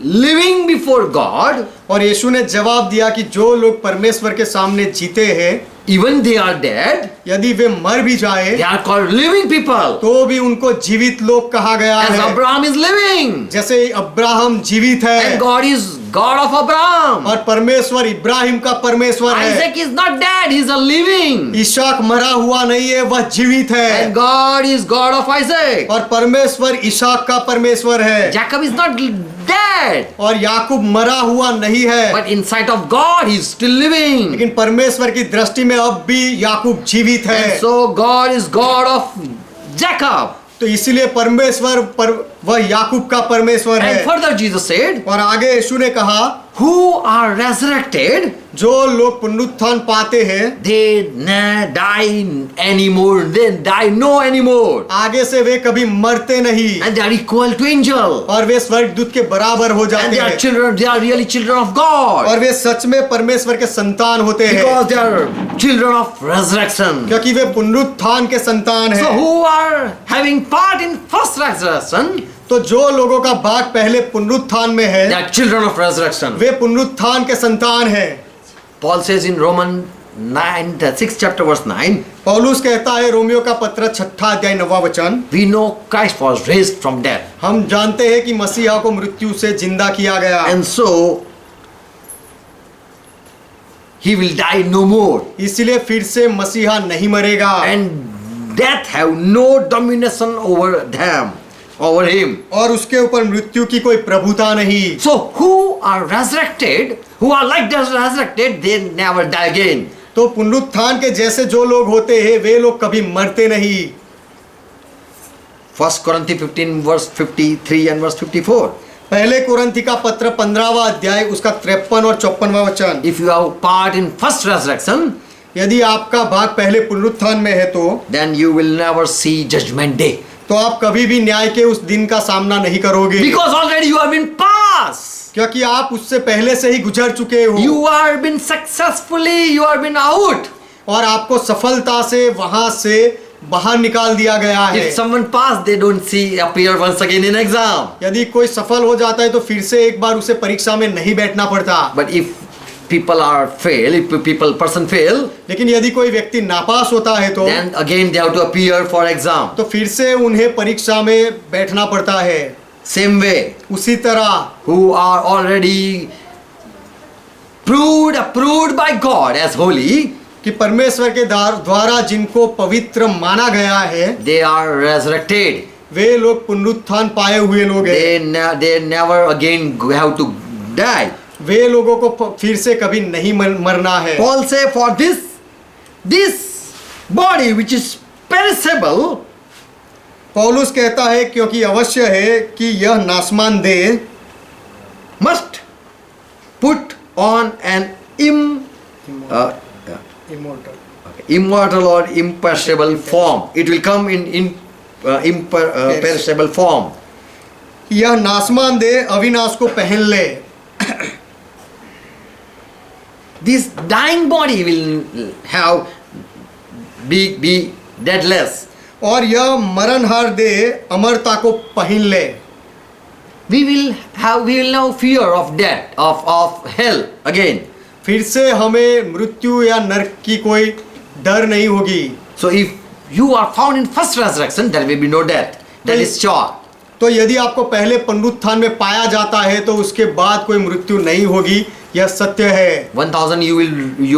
living before God, और यीशु ने जवाब दिया कि जो लोग परमेश्वर के सामने जीते हैं, even they are dead, यदि वे मर भी जाए they are called living people. तो भी उनको जीवित लोग कहा गया As है। Abraham is living, जैसे अब्राहम जीवित है and God is God of Abraham. और परमेश्वर इब्राहिम का परमेश्वर है। Isaac is not dead, he is a living. इसहाक मरा हुआ नहीं है, वह जीवित And है God is God of Isaac. और परमेश्वर इसहाक का परमेश्वर है। Jacob is not dead, और याकूब मरा हुआ नहीं है, but in sight of God he is still living. लेकिन परमेश्वर की दृष्टि में अब भी याकूब जीवित है। And so God is God of Jacob. तो इसीलिए वह याकूब का परमेश्वर And है। further Jesus said, और आगे यीशु ने कहा, who are resurrected, जो लोग पुनरुत्थान पाते हैं they never die anymore, they die no anymore. आगे से वे कभी मरते नहीं And they are equal to angel. और वे स्वर्गदूत के बराबर हो And जाते they are हैं children, they are really children of God. और वे सच में परमेश्वर के संतान होते हैं Because they are children of resurrection. क्योंकि वे पुनरुत्थान के संतान So हैं। who are having part in first resurrection, तो जो लोगों का भाग पहले पुनरुत्थान में है they are children of resurrection. वे पुनरुत्थान के संतान हैं। Paul says in Romans 9, 6 chapter verse 9, पौलुस कहता है रोमियो का पत्र 6 अध्याय 9वां वचन, we know Christ was raised from death. हम जानते हैं कि मसीहा को मृत्यु से जिंदा किया गया And so he will die no more. इसलिए फिर से मसीहा नहीं मरेगा And death have no domination over him. और उसके ऊपर मृत्यु की कोई प्रभुता नहीं। So who are resurrected, who are like that resurrected, they never die again. तो पुनरुत्थान के जैसे जो लोग होते हैं वे लोग कभी मरते नहीं। 1 Corinthians 15 verse 53 and verse 54. पहले कुरिन्थी का पत्र 15वां अध्याय उसका 53 और 54वां वचन, If you have part in first resurrection, यदि आपका भाग पहले पुनरुत्थान में है तो then you will never see judgment day. आप कभी भी न्याय के उस दिन का सामना नहीं करोगे Because already you have been passed. क्योंकि आप उससे पहले से ही गुजर चुके हो You are been successfully, you are been out. और आपको सफलता से वहां से बाहर निकाल दिया गया है। If someone pass, they don't see appear once again in exam. यदि कोई सफल हो जाता है तो फिर से एक बार उसे परीक्षा में नहीं बैठना पड़ता। But if people are fail, if person fail, लेकिन यदि कोई व्यक्ति नापास होता है तो then again they have to appear for exam. तो फिर से उन्हें परीक्षा में बैठना पड़ता है। Same way, उसी तरह who are already approved by God as holy, कि परमेश्वर के द्वारा जिनको पवित्र माना गया है they are resurrected. वे लोग पुनरुत्थान पाए हुए लोग हैं। They never again have to die. वे लोगों को फिर से कभी नहीं मरना है। Paul say for this body which is perishable, पौलुस कहता है क्योंकि अवश्य है कि यह नाशमान देह must put on an immortal or imperishable form. It will come in imperishable form. यह नाशमान देह अविनाश को पहन ले। This dying body will have be deathless. और यह मरणहार देह अमरता को पहन ले। We will now fear of death, of hell again. फिर से हमें मृत्यु या नरक की कोई डर नहीं होगी। So if you are found in first resurrection, there will be no death. That is sure. तो यदि आपको पहले पुनरुत्थान में पाया जाता है तो उसके बाद कोई मृत्यु नहीं होगी, यह सत्य है। 1000 you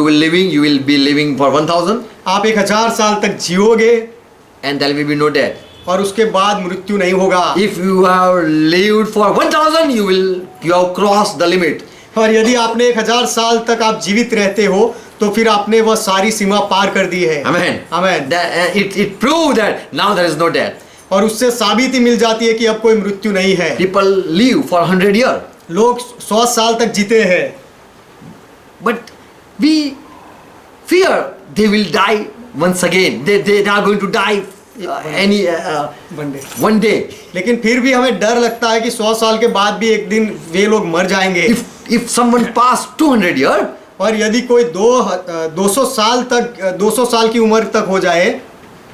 will be living for 1000. आप 1000 साल तक जियोगे And there will be no death. और उसके बाद मृत्यु नहीं होगा। If you have lived for 1000, you have crossed the limit. और यदि आपने 1000 साल तक आप जीवित रहते हो तो फिर आपने वह सारी सीमा पार कर दी है। Amen. Amen. It proved that now there is no death. और उससे साबिती मिल जाती है कि अब कोई मृत्यु नहीं है। People live for 100 years. लोग 100 साल तक जीते हैं, But we fear they will die once again. They are going to die one day. लेकिन फिर भी हमें डर लगता है कि 100 साल के बाद भी एक दिन वे लोग मर जाएंगे। If someone passed 200 years, और यदि कोई 200 साल की उम्र तक हो जाए,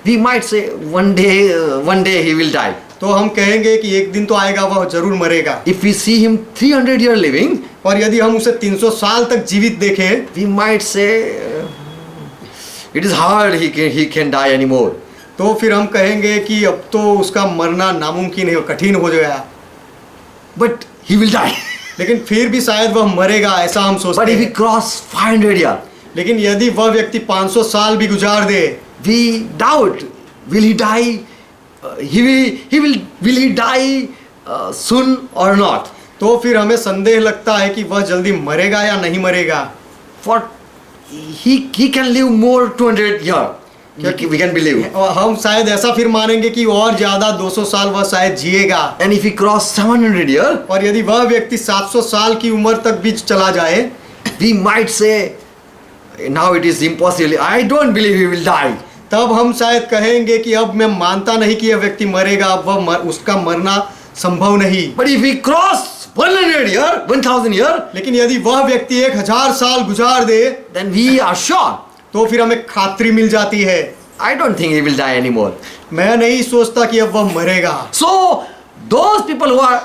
we might say one day he will die. तो हम कहेंगे कि एक दिन तो आएगा, वह जरूर मरेगा। If we see him 300 years living, और यदि हम उसे 300 साल तक जीवित देखें, we might say it is hard he can die anymore. तो फिर हम कहेंगे कि अब तो उसका मरना नामुमकिन है, कठिन हो गया। But he will die. लेकिन फिर भी शायद वह मरेगा, ऐसा हम But सोचते if he हैं। cross 500 years, लेकिन यदि वह व्यक्ति 500 साल भी गुजार दे, we doubt, will he die? Will he die soon or not? तो फिर हमें संदेह लगता है कि वह जल्दी मरेगा या नहीं मरेगा। For he can live more 200 years. We can believe. और हम शायद ऐसा फिर मानेंगे कि और ज्यादा 200 साल वह शायद जिएगा। And if he cross 700 years, और यदि वह व्यक्ति 700 साल की उम्र तक भी चला जाए, we might say, now it is impossible. I don't believe he will die. तब हम शायद कहेंगे कि अब मैं मानता नहीं कि यह व्यक्ति मरेगा, अब उसका मरना संभव नहीं। But if he cross 100 years, 1000 years, लेकिन यदि वह व्यक्ति 1000 साल गुजार दे, then we are sure. तो फिर हमें खातरी मिल जाती है। I don't think he will die anymore. मैं नहीं सोचता कि अब वह मरेगा। So those people who are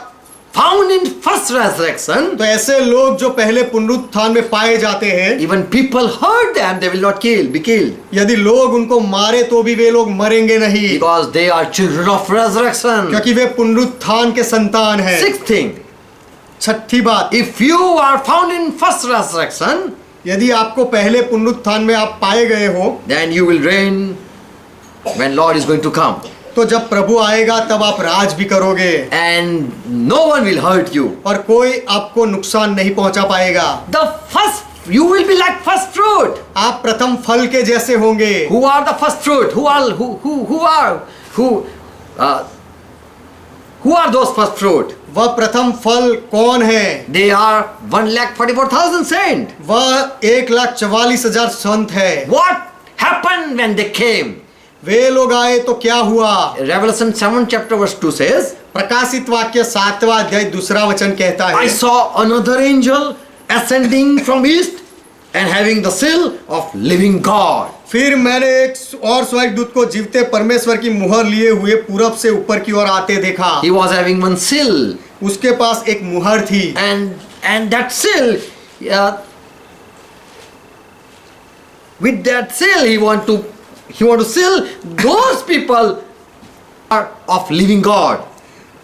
found in first resurrection, तो ऐसे लोग जो पहले पुनरुत्थान में पाए जाते हैं, even people hurt them, they will not be killed. यदि लोग उनको मारे तो भी वे लोग मरेंगे नहीं, Because they are children of resurrection. क्योंकि वे पुनरुत्थान के संतान हैं। Sixth thing, छठी बात, if you are found in first resurrection, यदि आपको पहले पुनरुत्थान में आप पाए गए हो, then you will reign when Lord is going to come. तो जब प्रभु आएगा तब आप राज भी करोगे, And no one will hurt you. और कोई आपको नुकसान नहीं पहुंचा पाएगा। The first, you will be like first fruit. आप प्रथम फल के जैसे होंगे। Who are the first fruit? Who are those first fruit? वह प्रथम फल कौन है? They are 1,44,000 saints. वह 1,44,000 संत है। What happened when they came? वे लोग आए तो क्या हुआ? Revelation 7 chapter verse 2 says, प्रकाशित वाक्य 7वां अध्याय 2रा वचन कहता I है, saw another angel ascending from east and having the seal of living God. फिर मैंने एक और स्वर्गदूत को जीवते परमेश्वर की मुहर लिए हुए पूरब से ऊपर की ओर आते देखा। He was having one seal, उसके पास एक मुहर थी, and that seal, with that seal he want to seal those people are of living God.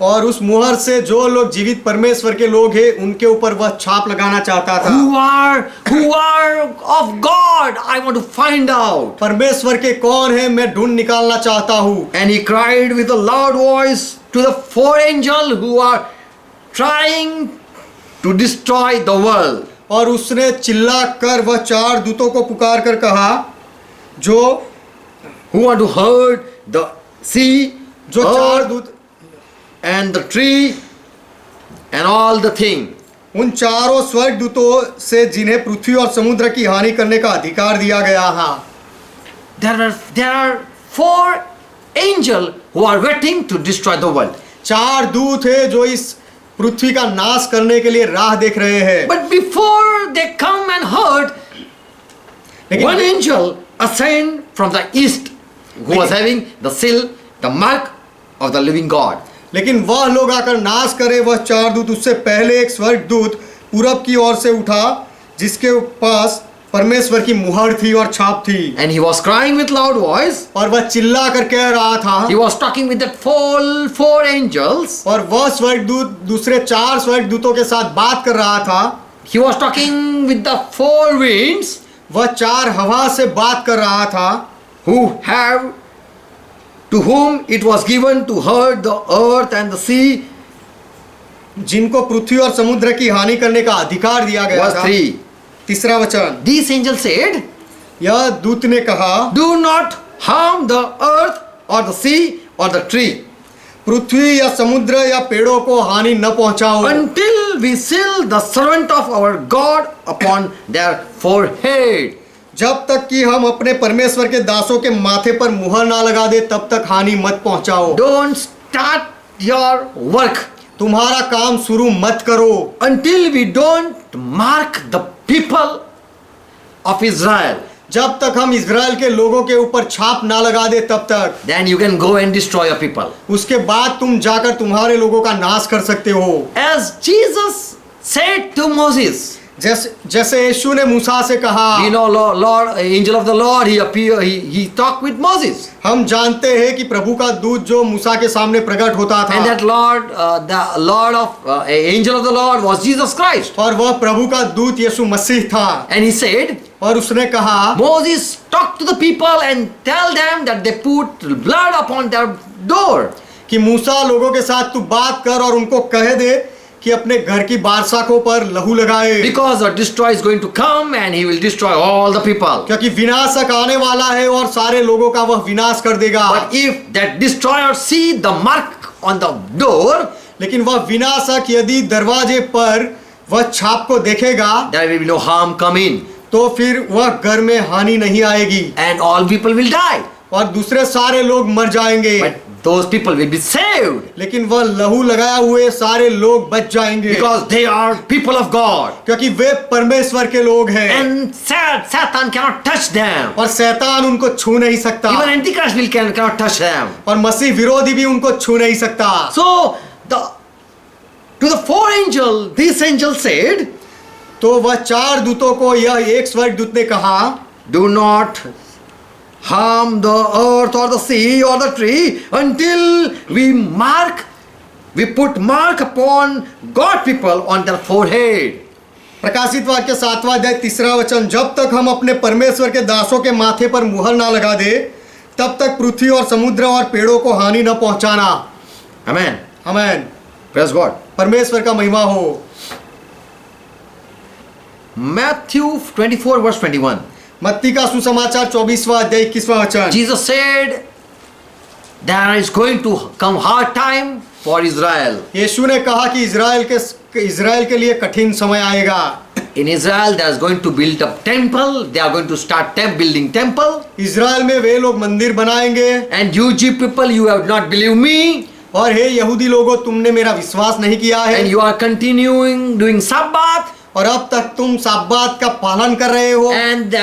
और उस मुहर से जो लोग जीवित परमेश्वर के लोग हैं उनके ऊपर वह छाप लगाना चाहता था। Who are of God? I want to find out. परमेश्वर के कौन है मैं ढूंढ निकालना चाहता हूँ। And he cried with a loud voice to the 4 angels who are trying to destroy the world. और उसने चिल्ला कर वह 4 दूतों को पुकार कर कहा, जो Who want to hurt the sea, जो 4 earth, दूत and the tree and all the thing. उन चारों स्वर्गदूतों से जिन्हें पृथ्वी और समुद्र की हानि करने का अधिकार दिया गया था। There are 4 angels who are waiting to destroy the world. 4 दूत है जो इस पृथ्वी का नाश करने के लिए राह देख रहे हैं। But before they come and hurt, one angel ascend from the east who was having the seal, the mark of the living God. लेकिन वह लोग आकर नाश करे, वह 4 दूत उससे पहले एक स्वर्गदूत पूरब की ओर से उठा जिसके पास परमेश्वर की मुहर थी और छाप थी। And he was crying with loud voice. और वह चिल्ला कर कह रहा था, He was talking with that 4 angels. और वह स्वर्गदूत दूसरे 4 स्वर्गदूतों के साथ बात कर रहा था। He was talking with the 4 winds. वह 4 हवा से बात कर रहा था, to whom it was given to hurt the earth and the sea. जिनको पृथ्वी और समुद्र की हानि करने का अधिकार दिया गया Verse था। 3. 3रा वचन, These angels said, यह दूत ने कहा, do not harm the earth or the sea or the tree. पृथ्वी या समुद्र या पेड़ों को हानि न पहुंचाओ until we seal the servant of our God upon their forehead. जब तक कि हम अपने परमेश्वर के दासों के माथे पर मुहर ना लगा दे तब तक हानि मत पहुंचाओ। Don't start your work तुम्हारा काम शुरू मत करो until we don't mark the people of Israel. जब तक हम इज़राइल के लोगों के ऊपर छाप ना लगा दे तब तक। Then you can go and destroy your people. उसके बाद तुम जाकर तुम्हारे लोगों का नाश कर सकते हो। As Jesus said to Moses, जैसे यीशु ने मूसा से कहा, you know, Lord, angel of the Lord, he appeared, he talked with Moses. हम जानते हैं कि प्रभु का दूत जो मूसा के सामने प्रकट होता था, And that Lord, the Lord of, angel of the Lord was Jesus Christ. और वह प्रभु का दूत यीशु मसीह था। And he said, और उसने कहा, Moses, talk to the people and tell them that they put blood upon their door. कि मूसा लोगों के साथ तू बात कर और उनको कह दे कि अपने घर की बारसाकों पर लहू लगाए, Because the destroyer is going to come and he will destroy all the people. क्योंकि विनाशक आने वाला है और सारे लोगों का वह विनाश कर देगा। But if that destroyer see the mark on the door, लेकिन वह विनाशक यदि दरवाजे पर वह छाप को देखेगा there will be no harm come in. तो फिर वह घर में हानि नहीं आएगी And all people will die. और दूसरे सारे लोग मर जाएंगे, But those people will be saved. लेकिन वह लहू लगाए हुए सारे लोग बच जाएंगे Because they are people of God. क्योंकि वे परमेश्वर के लोग हैं And Satan cannot touch them. और शैतान उनको छू नहीं सकता Even Antichrist will cannot touch them. और मसीह विरोधी भी उनको छू नहीं सकता। So to the four angels, this angel said, तो वह चार दूतों को यह एक स्वर्गदूत ने कहा, do not harm the earth or the sea or the tree until we put mark upon God people on their forehead. प्रकाशित वाक्य 7वां अध्याय 3रा वचन, जब तक हम अपने परमेश्वर के दासों के माथे पर मुहर ना लगा दे तब तक पृथ्वी और समुद्र और पेड़ों को हानि न पहुंचाना। Amen. आमीन। Praise God. परमेश्वर का महिमा हो। Matthew 24 verse 21. मत्ती का सुसमाचार 24वां अध्याय 21वां वचन, Jesus said, there is going to come hard time for Israel. यीशु ने कहा कि इज़राइल के लिए कठिन समय आएगा। In Israel, there is going to build up temple. They are going to start building temple. Israel में वे लोग मंदिर बनाएंगे। And you Jew people, you have not believed me. और हे यहूदी लोगों, तुमने मेरा विश्वास नहीं किया है And you are continuing doing Sabbath. और अब तक तुम साब्बात का पालन कर रहे हो And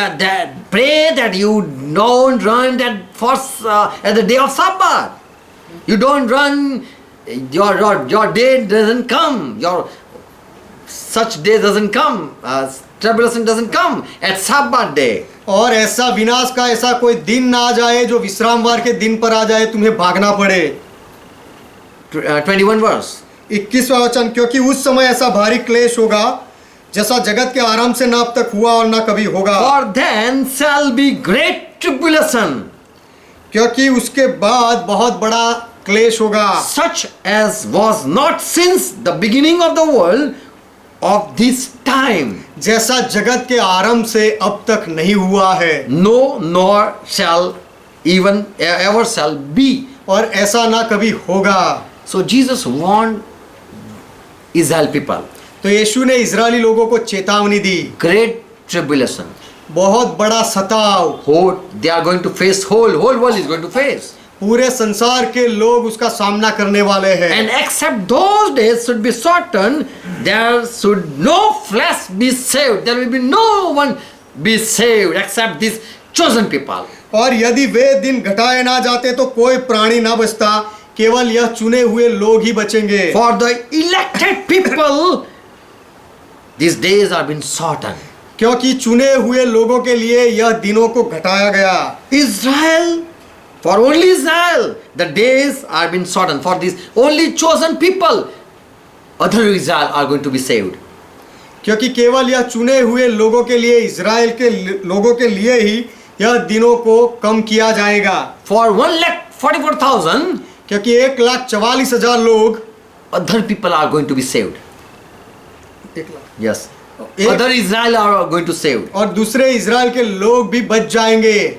pray that you don't run that first at the day of Sabbath. You don't run. Your day doesn't come. Your such day doesn't come. Tribulation doesn't come at Sabbath day. और ऐसा विनाश का ऐसा कोई दिन ना आ जाए जो विश्रामवार के दिन पर आ जाए, तुम्हें भागना पड़े। 21 verse. 21वां वचन, क्योंकि उस समय ऐसा भारी क्लेश होगा जैसा जगत के आरंभ से न अब तक हुआ और न कभी होगा। For then shall be great tribulation, क्योंकि उसके बाद बहुत बड़ा क्लेश होगा, such as was not since the beginning of the world of this time. जैसा जगत के आरंभ से अब तक नहीं हुआ है, No, nor shall even ever shall be. और ऐसा ना कभी होगा। So Jesus warned Israel people. तो यीशु ने इजरायली लोगों को चेतावनी दी, Great tribulation. बहुत बड़ा सताव They are going to face. Whole world is going to face. पूरे संसार के लोग उसका सामना करने वाले हैं। And except those days should be shortened, there should no flesh be saved. There will be no one be saved except these chosen people. और यदि वे दिन घटाए ना जाते तो कोई प्राणी ना बचता, केवल यह चुने हुए लोग ही बचेंगे। For the elected people, these days are been shortened. क्योंकि चुने हुए लोगों के लिए यह दिनों को घटाया गया। Israel, for only Israel, the days are been shortened. For these only chosen people, other Israel are going to be saved. क्योंकि केवल यह चुने हुए लोगों के लिए, इजराइल के लोगों के लिए ही यह दिनों को कम किया जाएगा। For 1,44,000, क्योंकि 1,44,000 लोग, other people are going to be saved. 1,00,000, Yes. Other Israel are going to saved. और दूसरे इजराइल के लोग भी बच जाएंगे।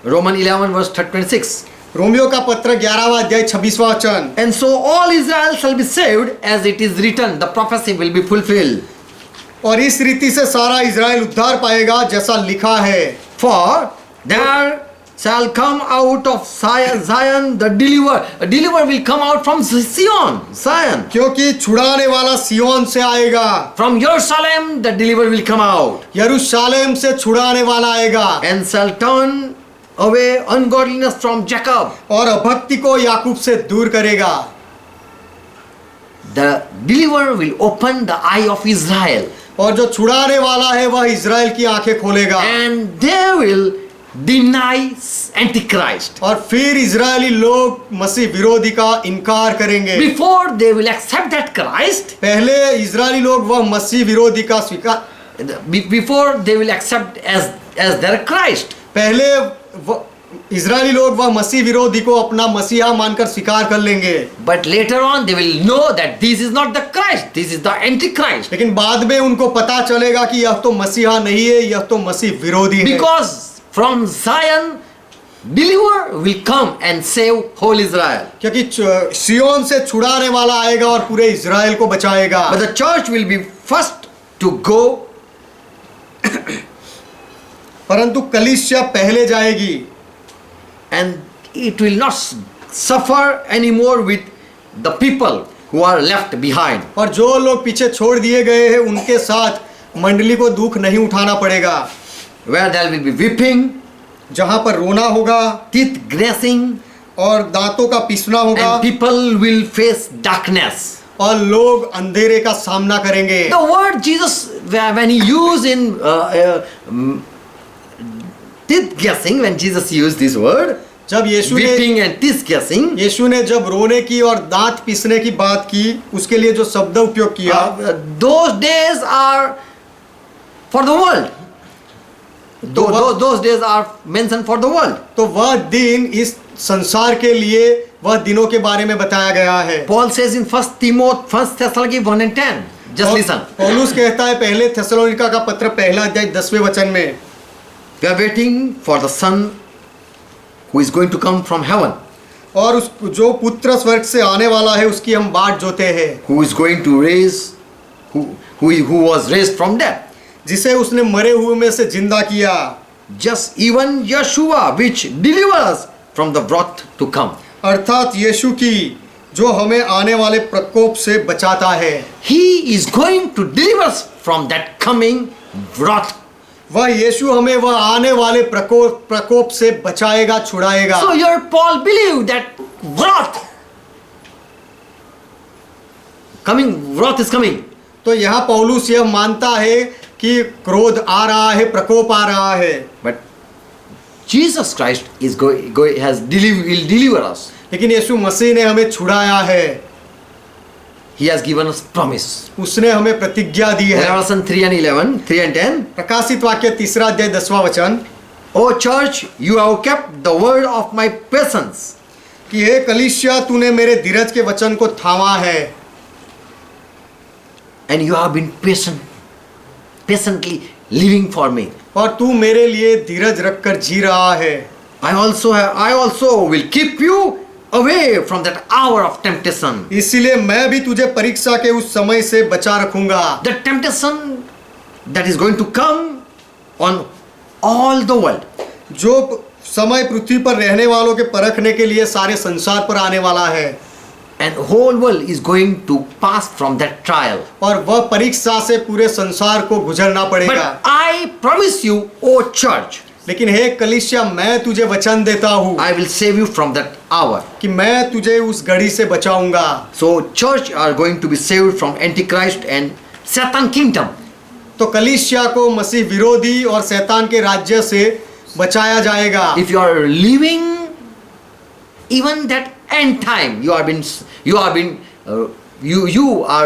Roman 11 verse 26. रोमियो का पत्र 11वां अध्याय 26वां वचन। And so all Israel shall be saved, as it is written, the prophecy will be fulfilled. और इस रीति से सारा इज़राइल उद्धार पाएगा जैसा लिखा है। For there shall come out of Zion the deliverer. A deliverer will come out from Zion. क्योंकि छुड़ाने वाला सियोन से आएगा, From Jerusalem the deliverer will come out. यरूशलेम से छुड़ाने वाला आएगा, And shall turn away ungodliness from Jacob. और अभक्ति को याकूब से दूर करेगा। The deliverer will open the eye of Israel. और जो छुड़ाने वाला है वह इज़राइल की आंखें खोलेगा। And they will deny Antichrist. और फिर इज़राइली लोग मसीह विरोधी का इनकार करेंगे। Before they will accept that Christ, पहले इज़राइली लोग वह मसीह विरोधी का स्वीकार, before they will accept as their Christ. पहले इज़राइली लोग वह मसीह विरोधी को अपना मसीहा मानकर स्वीकार कर लेंगे। But later on they will know that this is not the Christ, this is the Antichrist. लेकिन बाद में उनको पता चलेगा कि यह तो मसीहा नहीं है, यह तो मसीह विरोधी है। Because from Zion deliverer will come and save whole Israel. क्योंकि सियोन से छुड़ाने वाला आएगा और पूरे इज़राइल को बचाएगा। But the church will be first to go. परंतु कलीसिया पहले जाएगी। And it will not suffer anymore with the people who are left behind. और जो लोग पीछे छोड़ दिए गए हैं उनके साथ मंडली को दुख नहीं उठाना पड़ेगा। Where there will be weeping, जहाँ पर रोना होगा, teeth gnashing, और दांतों का पीसना होगा, and people will face darkness. और लोग अंधेरे का सामना करेंगे। The word Jesus, when he used in teeth gnashing, when Jesus used this word, जब weeping and teeth gnashing, यीशु ने जब रोने की और दांत पीसने की बात की, उसके लिए जो शब्द उपयोग किया, those days are for the world. Those days are mentioned for the world. तो वह दिन इस संसार के लिए वह दिनों के बारे में बताया गया है। Paul says in 1 Thessalonians 1:10. Just listen. पौलुस कहता है पहले थेसलोनिका का पत्र पहला अध्याय 10वें वचन में, We are waiting for the Son who is going to come from heaven, और उस जो पुत्र स्वर्ग से आने वाला है उसकी हम बाट जोते हैं, who is going to raise, who was raised from death. जिसे उसने मरे हुए में से जिंदा किया। Just even Yeshua, which delivers us from the wrath to come. अर्थात यीशु की जो हमें आने वाले प्रकोप से बचाता है। He is going to deliver us from that coming wrath. वह यीशु हमें वह आने वाले प्रकोप से बचाएगा, छुड़ाएगा। So here Paul believed that wrath is coming. तो यहाँ पौलुस यह मानता है कि क्रोध आ रहा है, प्रकोप आ रहा है। But Jesus Christ will deliver us. लेकिन यीशु मसीह ने हमें छुड़ाया है। He has given us promise. उसने हमें प्रतिज्ञा दी है। Revelation 3:11, 3 and 10. प्रकाशित वाक्य 3 अध्याय 10वां वचन, O church, you have kept the word of my patience. कि हे कलीसिया, तूने मेरे धीरज के वचन को थामा है। And you have been patiently living for me. और तू मेरे लिए धीरज रखकर जी रहा है। I also will keep you away from that hour of temptation. इसीलिए मैं भी तुझे परीक्षा के उस समय से बचा रखूंगा। The temptation that is going to come on all the world. जो समय पृथ्वी पर रहने वालों के परखने के लिए सारे संसार पर आने वाला है। And whole world is going to pass from that trial. और वह परीक्षा से पूरे संसार को गुजरना पड़ेगा। But I promise you, O church, लेकिन हे कलीसिया, मैं तुझे वचन देता हूँ I will save you from that hour. कि मैं तुझे उस घड़ी से बचाऊंगा। So church are going to be saved from Antichrist and Satan kingdom. तो कलीसिया को मसीह विरोधी और शैतान के राज्य से बचाया जाएगा। If you are living even that end time, you are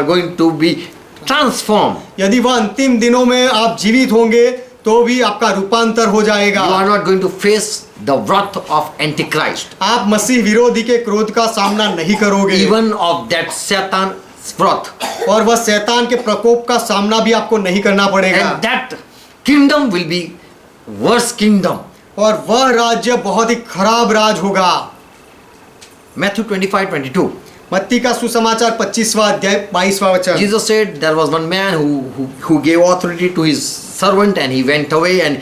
going to be transformed. यदि वह अंतिम दिनों में आप जीवित होंगे तो भी आपका रूपांतर हो जाएगा। You are not going to face the wrath of Antichrist. आप मसीह विरोधी के क्रोध का सामना नहीं करोगे। Even of that Satan's wrath. और वह शैतान के प्रकोप का सामना भी आपको नहीं करना पड़ेगा। And that kingdom will be worse kingdom. और वह राज्य बहुत ही खराब राज होगा। Matthew 25:22. मत्ती का सुसमाचार 25वां अध्याय 22वां वचन। Jesus said there was one man who gave authority to his servant and he went away and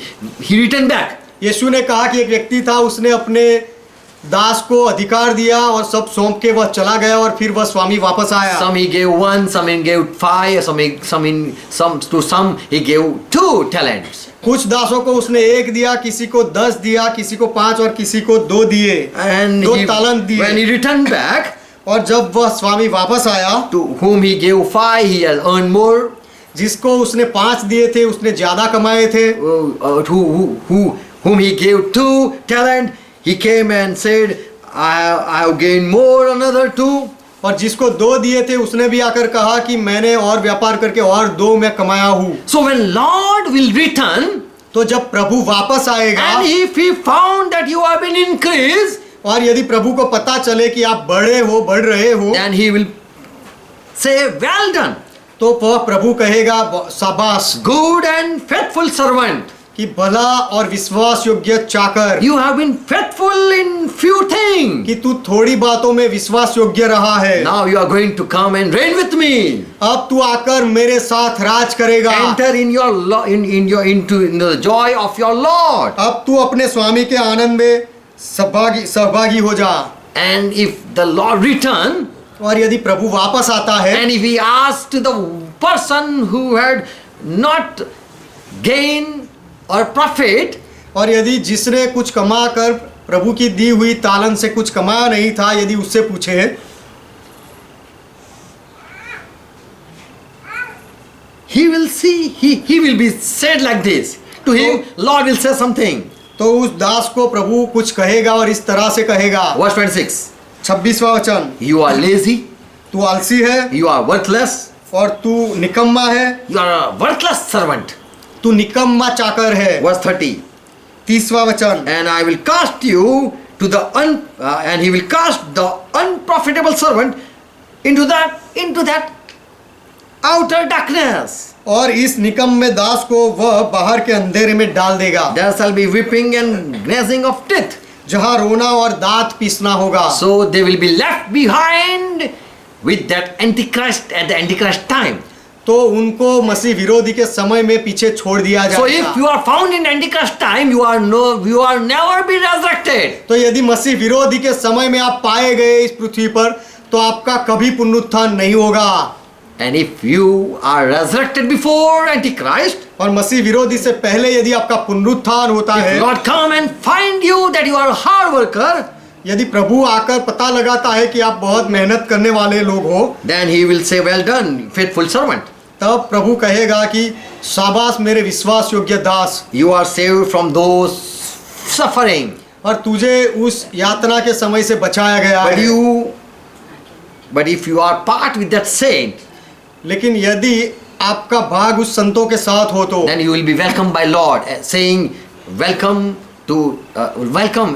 he returned back. यीशु ने कहा कि एक व्यक्ति था, उसने अपने दास को अधिकार दिया और सब सौंप के वह चला गया और फिर वह स्वामी वापस आया। Some he gave one, some he gave five, to some he gave 2 talents. कुछ दासों को उसने 1 दिया, किसी को 10 दिया, किसी को 5 और किसी को 2 दिए, And 2 तालंत दिए। when he returned back, और जब वह स्वामी वापस आया, to whom he gave 5, he has earned more. जिसको उसने 5 दिए थे उसने ज्यादा कमाए थे। Whom he gave 2 talent, he came and said, I have gained more, another 2. और जिसको 2 दिए थे उसने भी आकर कहा कि मैंने और व्यापार करके और 2 मैं कमाया हूँ। So when Lord will return, तो जब प्रभु वापस आएगा, and if he found that you have been increased, और यदि प्रभु को पता चले कि आप बढ़ रहे हो, then he will say, well done, तो वह प्रभु कहेगा शाबाश, good and faithful servant. कि भला और विश्वास योग्य चाकर, You have been faithful in few things. कि तू थोड़ी बातों में विश्वास योग्य रहा है, Now you are going to come and reign with me. अब तू आकर मेरे साथ राज करेगा। Enter in the joy of your Lord. अब तू अपने स्वामी के आनंद में सहभागी हो जा। And if the Lord return, और यदि प्रभु वापस आता है, and if he asked the person who had not gained or profit, और यदि जिसने कुछ कमा कर प्रभु की दी हुई तालन से कुछ कमाया नहीं था, यदि उससे पूछे, he will see, he will be said like this. To him, Lord will say something. तो उस दास को प्रभु कुछ कहेगा और इस तरह से कहेगा। Verse 26. 26वां वचन, You are lazy, तू आलसी है you are worthless, और तू निकम्मा है, you are a worthless servant. तू निकम्मा चाकर है। Verse 30. 30वां वचन, And I will cast you to the and he will cast the unprofitable servant into that outer darkness. और इस निकम्मे दास को वह बाहर के अंधेरे में डाल देगा, There shall be weeping and gnashing of teeth. जहाँ रोना और दांत पीसना होगा। So they will be left behind with that Antichrist at the Antichrist time. तो उनको मसीह विरोधी के समय में पीछे छोड़ दिया So if जाएगा। you are found in Antichrist time, you are never be resurrected. तो यदि मसीह विरोधी के समय में आप पाए गए इस पृथ्वी पर, तो आपका कभी पुनरुत्थान नहीं होगा। And if you are resurrected before Antichrist, और मसीह विरोधी से पहले यदि आपका पुनरुत्थान होता if है, God come and find you that you are a hard worker, यदि प्रभु आकर पता लगाता है कि आप बहुत मेहनत करने वाले लोग हो, then he will say, well done, faithful servant. तब प्रभु कहेगा कि शाबाश मेरे विश्वास योग्य दास, You are saved from those suffering. और तुझे उस यातना के समय से बचाया गया है। But if you are part with that saint, लेकिन यदि आपका भाग उस संतों के साथ हो, तो then you will be welcomed by Lord, saying, welcome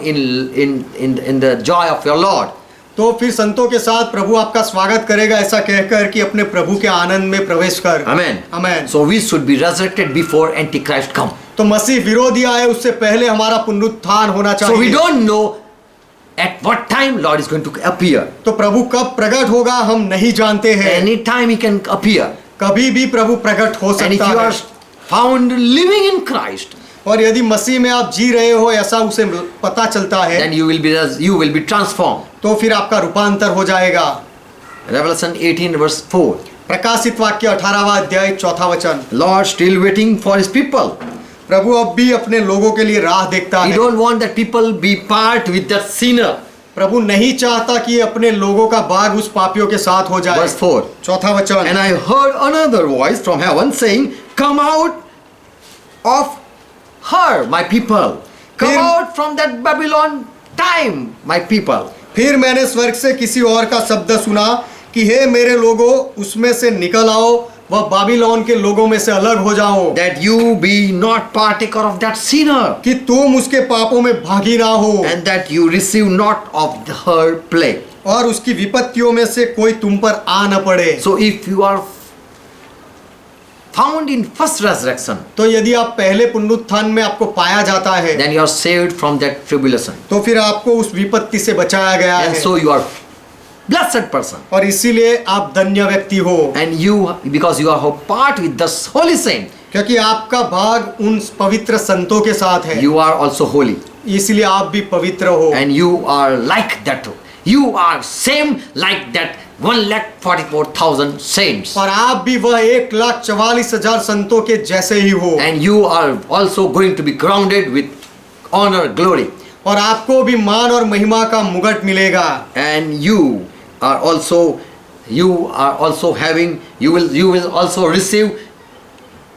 in the joy of your Lord. तो फिर संतों के साथ प्रभु आपका स्वागत करेगा, ऐसा कहकर कि अपने प्रभु के आनंद में प्रवेश कर। Amen. Amen. So we should be resurrected before Antichrist come. तो मसीह विरोधी आए उससे पहले हमारा पुनरुत्थान होना So we चाहिए। don't know at what time Lord is going to appear. तो प्रभु कब प्रकट होगा हम नहीं जानते हैं। Any time he can appear. कभी भी प्रभु प्रकट हो And if सकता you are है। found living in Christ, और यदि मसीह में आप जी रहे हो ऐसा उसे पता चलता है, then you will be transformed. तो फिर आपका रूपांतर हो जाएगा। Revelation 18 verse 4. प्रकाशित वाक्य 18वां अध्याय 4था वचन, Lord still waiting for his people. प्रभु अब भी अपने लोगों के लिए राह देखता He है। don't want that people be part with that sinner. प्रभु नहीं चाहता कि अपने लोगों का भाग उस पापियों के साथ हो जाए। Verse 4. चौथा वचन, And I heard another voice from heaven saying, come out of her, my people. Come फिर- out from that Babylon time, my people. फिर मैंने स्वर्ग से किसी और का शब्द सुना कि हे मेरे लोगों, उसमें से निकल आओ, वह बाबिलोन के लोगों में से अलग हो जाओ, That you be not partaker of that sinner, कि तुम उसके पापों में भागी ना हो, and that you receive not of her plague. और उसकी विपत्तियों में से कोई तुम पर आ न पड़े। So if you are found in first resurrection, तो यदि आप पहले पुनरुत्थान में आपको पाया जाता है, then you are saved from that tribulation. तो फिर आपको उस विपत्ति से बचाया गया And है, so you are blessed person. और इसीलिए आप धन्य व्यक्ति हो, And you, because you are part with the holy saint, क्योंकि आपका भाग उन पवित्र संतों के साथ है, you are also holy. इसलिए आप भी पवित्र हो, And you are like that. You are same like that 1,44,000 saints. और आप भी वह 1,44,000 संतों के जैसे ही हो, And you are also going to be crowned with honor, glory. और आपको भी मान और महिमा का मुकुट मिलेगा, And you are also having, you will also receive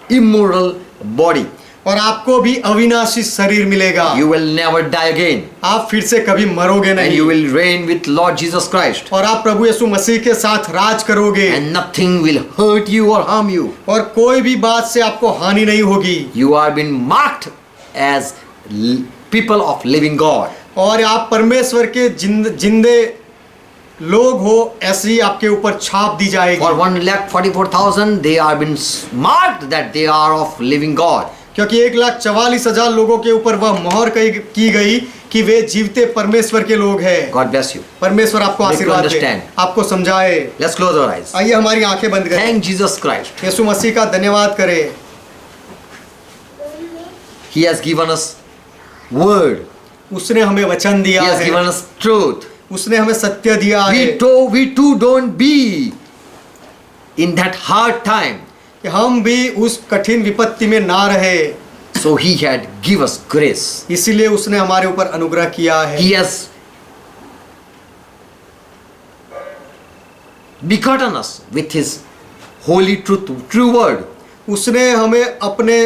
immortal body. और आपको भी अविनाशी शरीर मिलेगा, You will never die again. आप फिर से कभी मरोगे And नहीं, you will reign with Lord Jesus Christ. और आप प्रभु यीशु मसीह के साथ राज करोगे, And nothing will hurt you or harm you. और कोई भी बात से आपको हानि नहीं होगी, You are being marked as people of living God. और आप परमेश्वर के जिंदे लोग हो, ऐसी आपके ऊपर छाप दी जाएगी। For 1,44,000 they are been marked that they are of living God. क्योंकि 1,44,000 लोगों के ऊपर वह मोहर की गई कि वे जीवते परमेश्वर के लोग हैं। God bless you. परमेश्वर आपको Make you आशीर्वाद दे, understand. आपको समझाए। Let's close our eyes. आइए हमारी आंखें बंद करें, Thank Jesus Christ. यीशु मसीह का धन्यवाद करें। He has given us word. उसने हमें वचन दिया He has है, given us truth. उसने हमें सत्य दिया है We too don't be in that hard time. कि हम भी उस कठिन विपत्ति में ना रहे, So he had give us grace. इसीलिए उसने हमारे ऊपर अनुग्रह किया है। He has begotten us with his holy truth, true word, उसने हमें अपने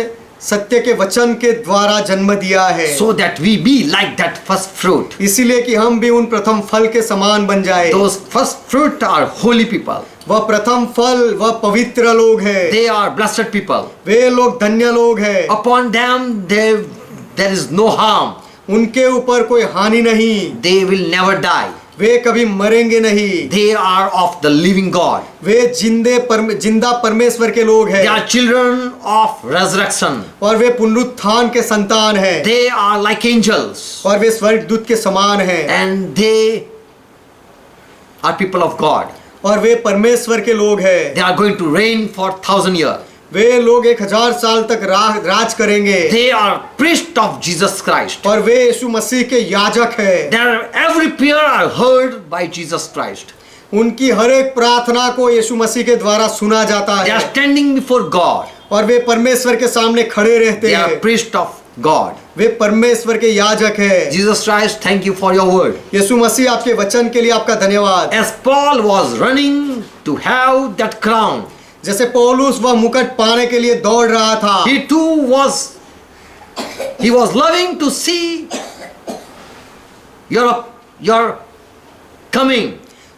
सत्य के वचन के द्वारा जन्म दिया है, so that we be like that first fruit. इसीलिए कि हम भी उन प्रथम फल के समान बन जाए। Those first fruit are holy people. वह प्रथम फल वह पवित्र लोग हैं, They are blessed people. वे लोग धन्य लोग हैं, Upon them there is no harm. उनके ऊपर कोई हानि नहीं, They will never die. वे कभी मरेंगे नहीं, They are of the living God. वे जिंदा परमेश्वर के लोग They हैं, are children of resurrection. और वे पुनरुत्थान के संतान हैं, They are like angels. और वे स्वर्गदूत के समान हैं, And they are people of God. और वे परमेश्वर के लोग हैं। They are going to reign for 1,000 years. वे लोग 1000 साल तक राज करेंगे, They are priests of Jesus Christ. और वे यीशु मसीह के याजक हैं। Their every prayer are heard by Jesus Christ. उनकी हर एक प्रार्थना को यीशु मसीह के द्वारा सुना जाता They है, are standing before God. और वे परमेश्वर के सामने खड़े रहते They are हैं, priests of God. वे परमेश्वर के याजक हैं। Jesus Christ, thank you for your word. यीशु मसीह आपके वचन के लिए आपका धन्यवाद। As Paul was running to have that crown, जैसे पौलुस वह मुकुट पाने के लिए दौड़ रहा था, he too was loving to see your coming.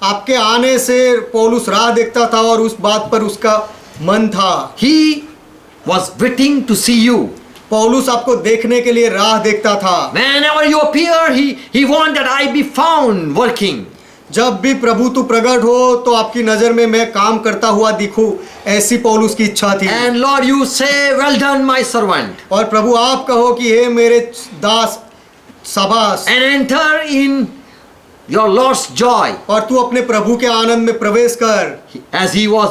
आपके आने से पौलुस राह देखता था, और उस बात पर उसका मन था। He was waiting to see you. पौलुस आपको देखने के लिए राह देखता था। Whenever you appear, he want that I be found working. जब भी प्रभु तू प्रकट हो तो आपकी नजर में मैं काम करता हुआ दिखूं, ऐसी पौलुस की इच्छा थी। And Lord, you say, well done, my servant. और प्रभु आप कहो कि हे मेरे दास, शाबाश, And enter in your Lord's joy. और तू अपने प्रभु के आनंद में प्रवेश कर। As he was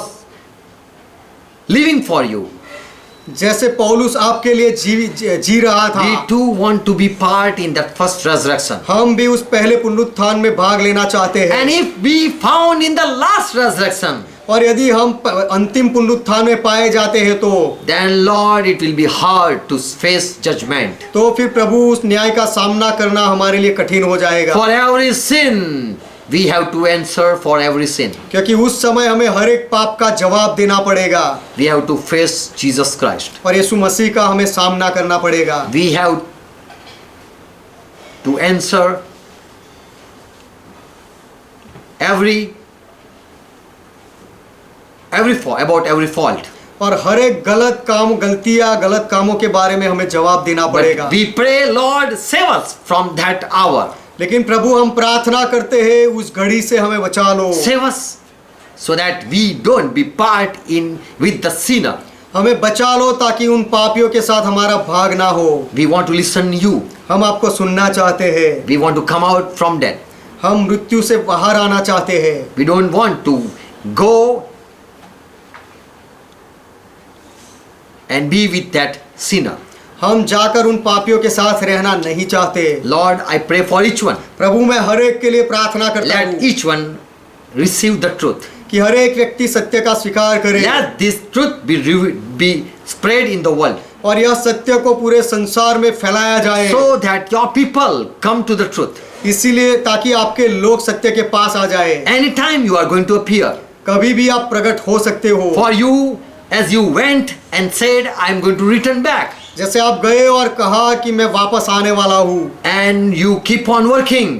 living for you, जैसे पौलुस आपके लिए जी रहा था, we too want to be part in that first resurrection. हम भी उस पहले पुनरुत्थान में भाग लेना चाहते हैं। And if we found in the last resurrection, और यदि हम अंतिम पुनरुत्थान में पाए जाते हैं तो then Lord, it will be hard to face judgment. तो फिर प्रभु उस न्याय का सामना करना हमारे लिए कठिन हो जाएगा, For every sin, we have to answer for every sin. क्योंकि उस समय हमें हर एक पाप का जवाब देना पड़ेगा, We have to face Jesus Christ. और यीशु मसीह का हमें सामना करना पड़ेगा। We have to answer about every fault. और हर एक गलत कामों के बारे में हमें जवाब देना पड़ेगा। But we pray, Lord, save us from that hour. लेकिन प्रभु हम प्रार्थना करते हैं, उस घड़ी से हमें बचा लो, Save us so that we don't be part in with the sinner. हमें बचा लो ताकि उन पापियों के साथ हमारा भाग ना हो। We want to listen you. हम आपको सुनना चाहते हैं। We want to come out from death. हम मृत्यु से बाहर आना चाहते हैं। We don't want to go and be with that sinner. हम जाकर उन पापियों के साथ रहना नहीं चाहते। Lord, I pray for each one. प्रभु मैं हर एक के लिए प्रार्थना करता Let हूँ each one receive the truth. कि हर एक व्यक्ति सत्य का स्वीकार करे Let this truth be spread in the world, और यह सत्य को पूरे संसार में फैलाया जाए, so that your people come to the truth. इसीलिए ताकि आपके लोग सत्य के पास आ जाए। Anytime you are going to appear, कभी भी आप प्रकट हो सकते हो। for you, as you went and said, I am going to return back, जैसे आप गए और कहा कि मैं वापस आने वाला हूँ, and you keep on working.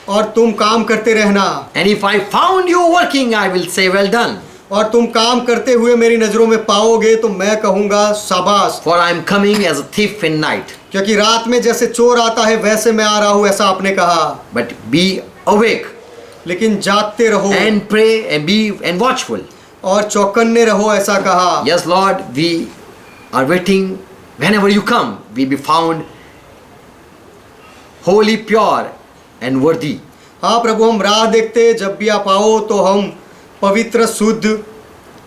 और तुम काम करते रहना, And if I found you working, I will say, well done. और तुम काम करते हुए मेरी नजरों में पाओगे तो मैं कहूँगा शाबाश, For I am coming as a thief in night. क्योंकि रात में जैसे चोर आता है वैसे मैं आ रहा हूँ, ऐसा आपने कहा। But be awake लेकिन जागते रहो and pray and be and watchful. और चौकन्ने रहो, ऐसा कहा। Yes, Lord, we are waiting. Whenever you come, we be found holy, pure, and worthy. हाँ प्रभु, हम राह देखते जब भी आप आओ तो हम पवित्र, शुद्ध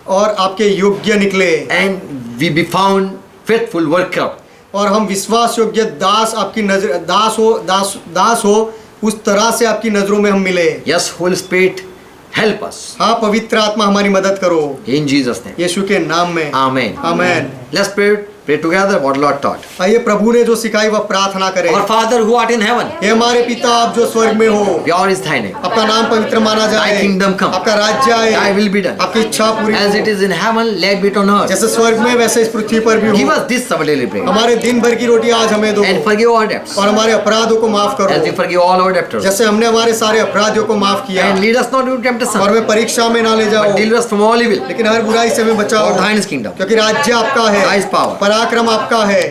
और आपके योग्य निकले, And we be found faithful worker. और हम विश्वास योग्य दास, आपकी नजर दास हो उस तरह से आपकी नजरों में हम मिले। Yes, Holy Spirit, help us. हाँ पवित्र आत्मा हमारी मदद करो, In Jesus' name. यीशु के नाम में, Amen. Amen. Let's pray together what Lord taught. आइए प्रभु ने जो सिखाई वह प्रार्थना करें। Our Father who art in heaven, हे हमारे पिता, आप जो स्वर्ग में हो, pure is thy name. आपका नाम पवित्र माना जाए, Thy kingdom come. आपका राज्य आए, Thy will be done. आपकी इच्छा पूरी As हो, it is in heaven, let be it on earth. जैसे स्वर्ग में वैसे इस पृथ्वी पर भी Give हो। us this our daily bread. हमारे दिन भर की रोटी आज हमें दो, And forgive our debts, और हमारे अपराधों को माफ as we करो forgive all our debtors. जैसे हमने हमारे सारे अपराधियों को माफ किया, And lead us not into और temptation, हमें परीक्षा में ना ले जाओ, but deliver us from all evil. लेकिन हर बुराई से हमें बचाओ, For thine is kingdom, क्योंकि राज्य आपका है, Thy is power. पराक्रम आपका है,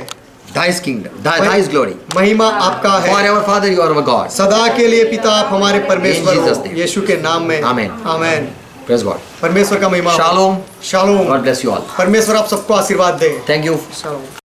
thy is kingdom, thy is glory. महिमा आपका है। Forever, Father, you are our God. सदा के लिए पिता आप हमारे परमेश्वर In Jesus' हो, name. यीशु के नाम में, Amen. आमेन। Praise God. परमेश्वर का महिमा हो। Shalom. Shalom. God bless you all. परमेश्वर आप सबको आशीर्वाद दे। Thank you. शालोम।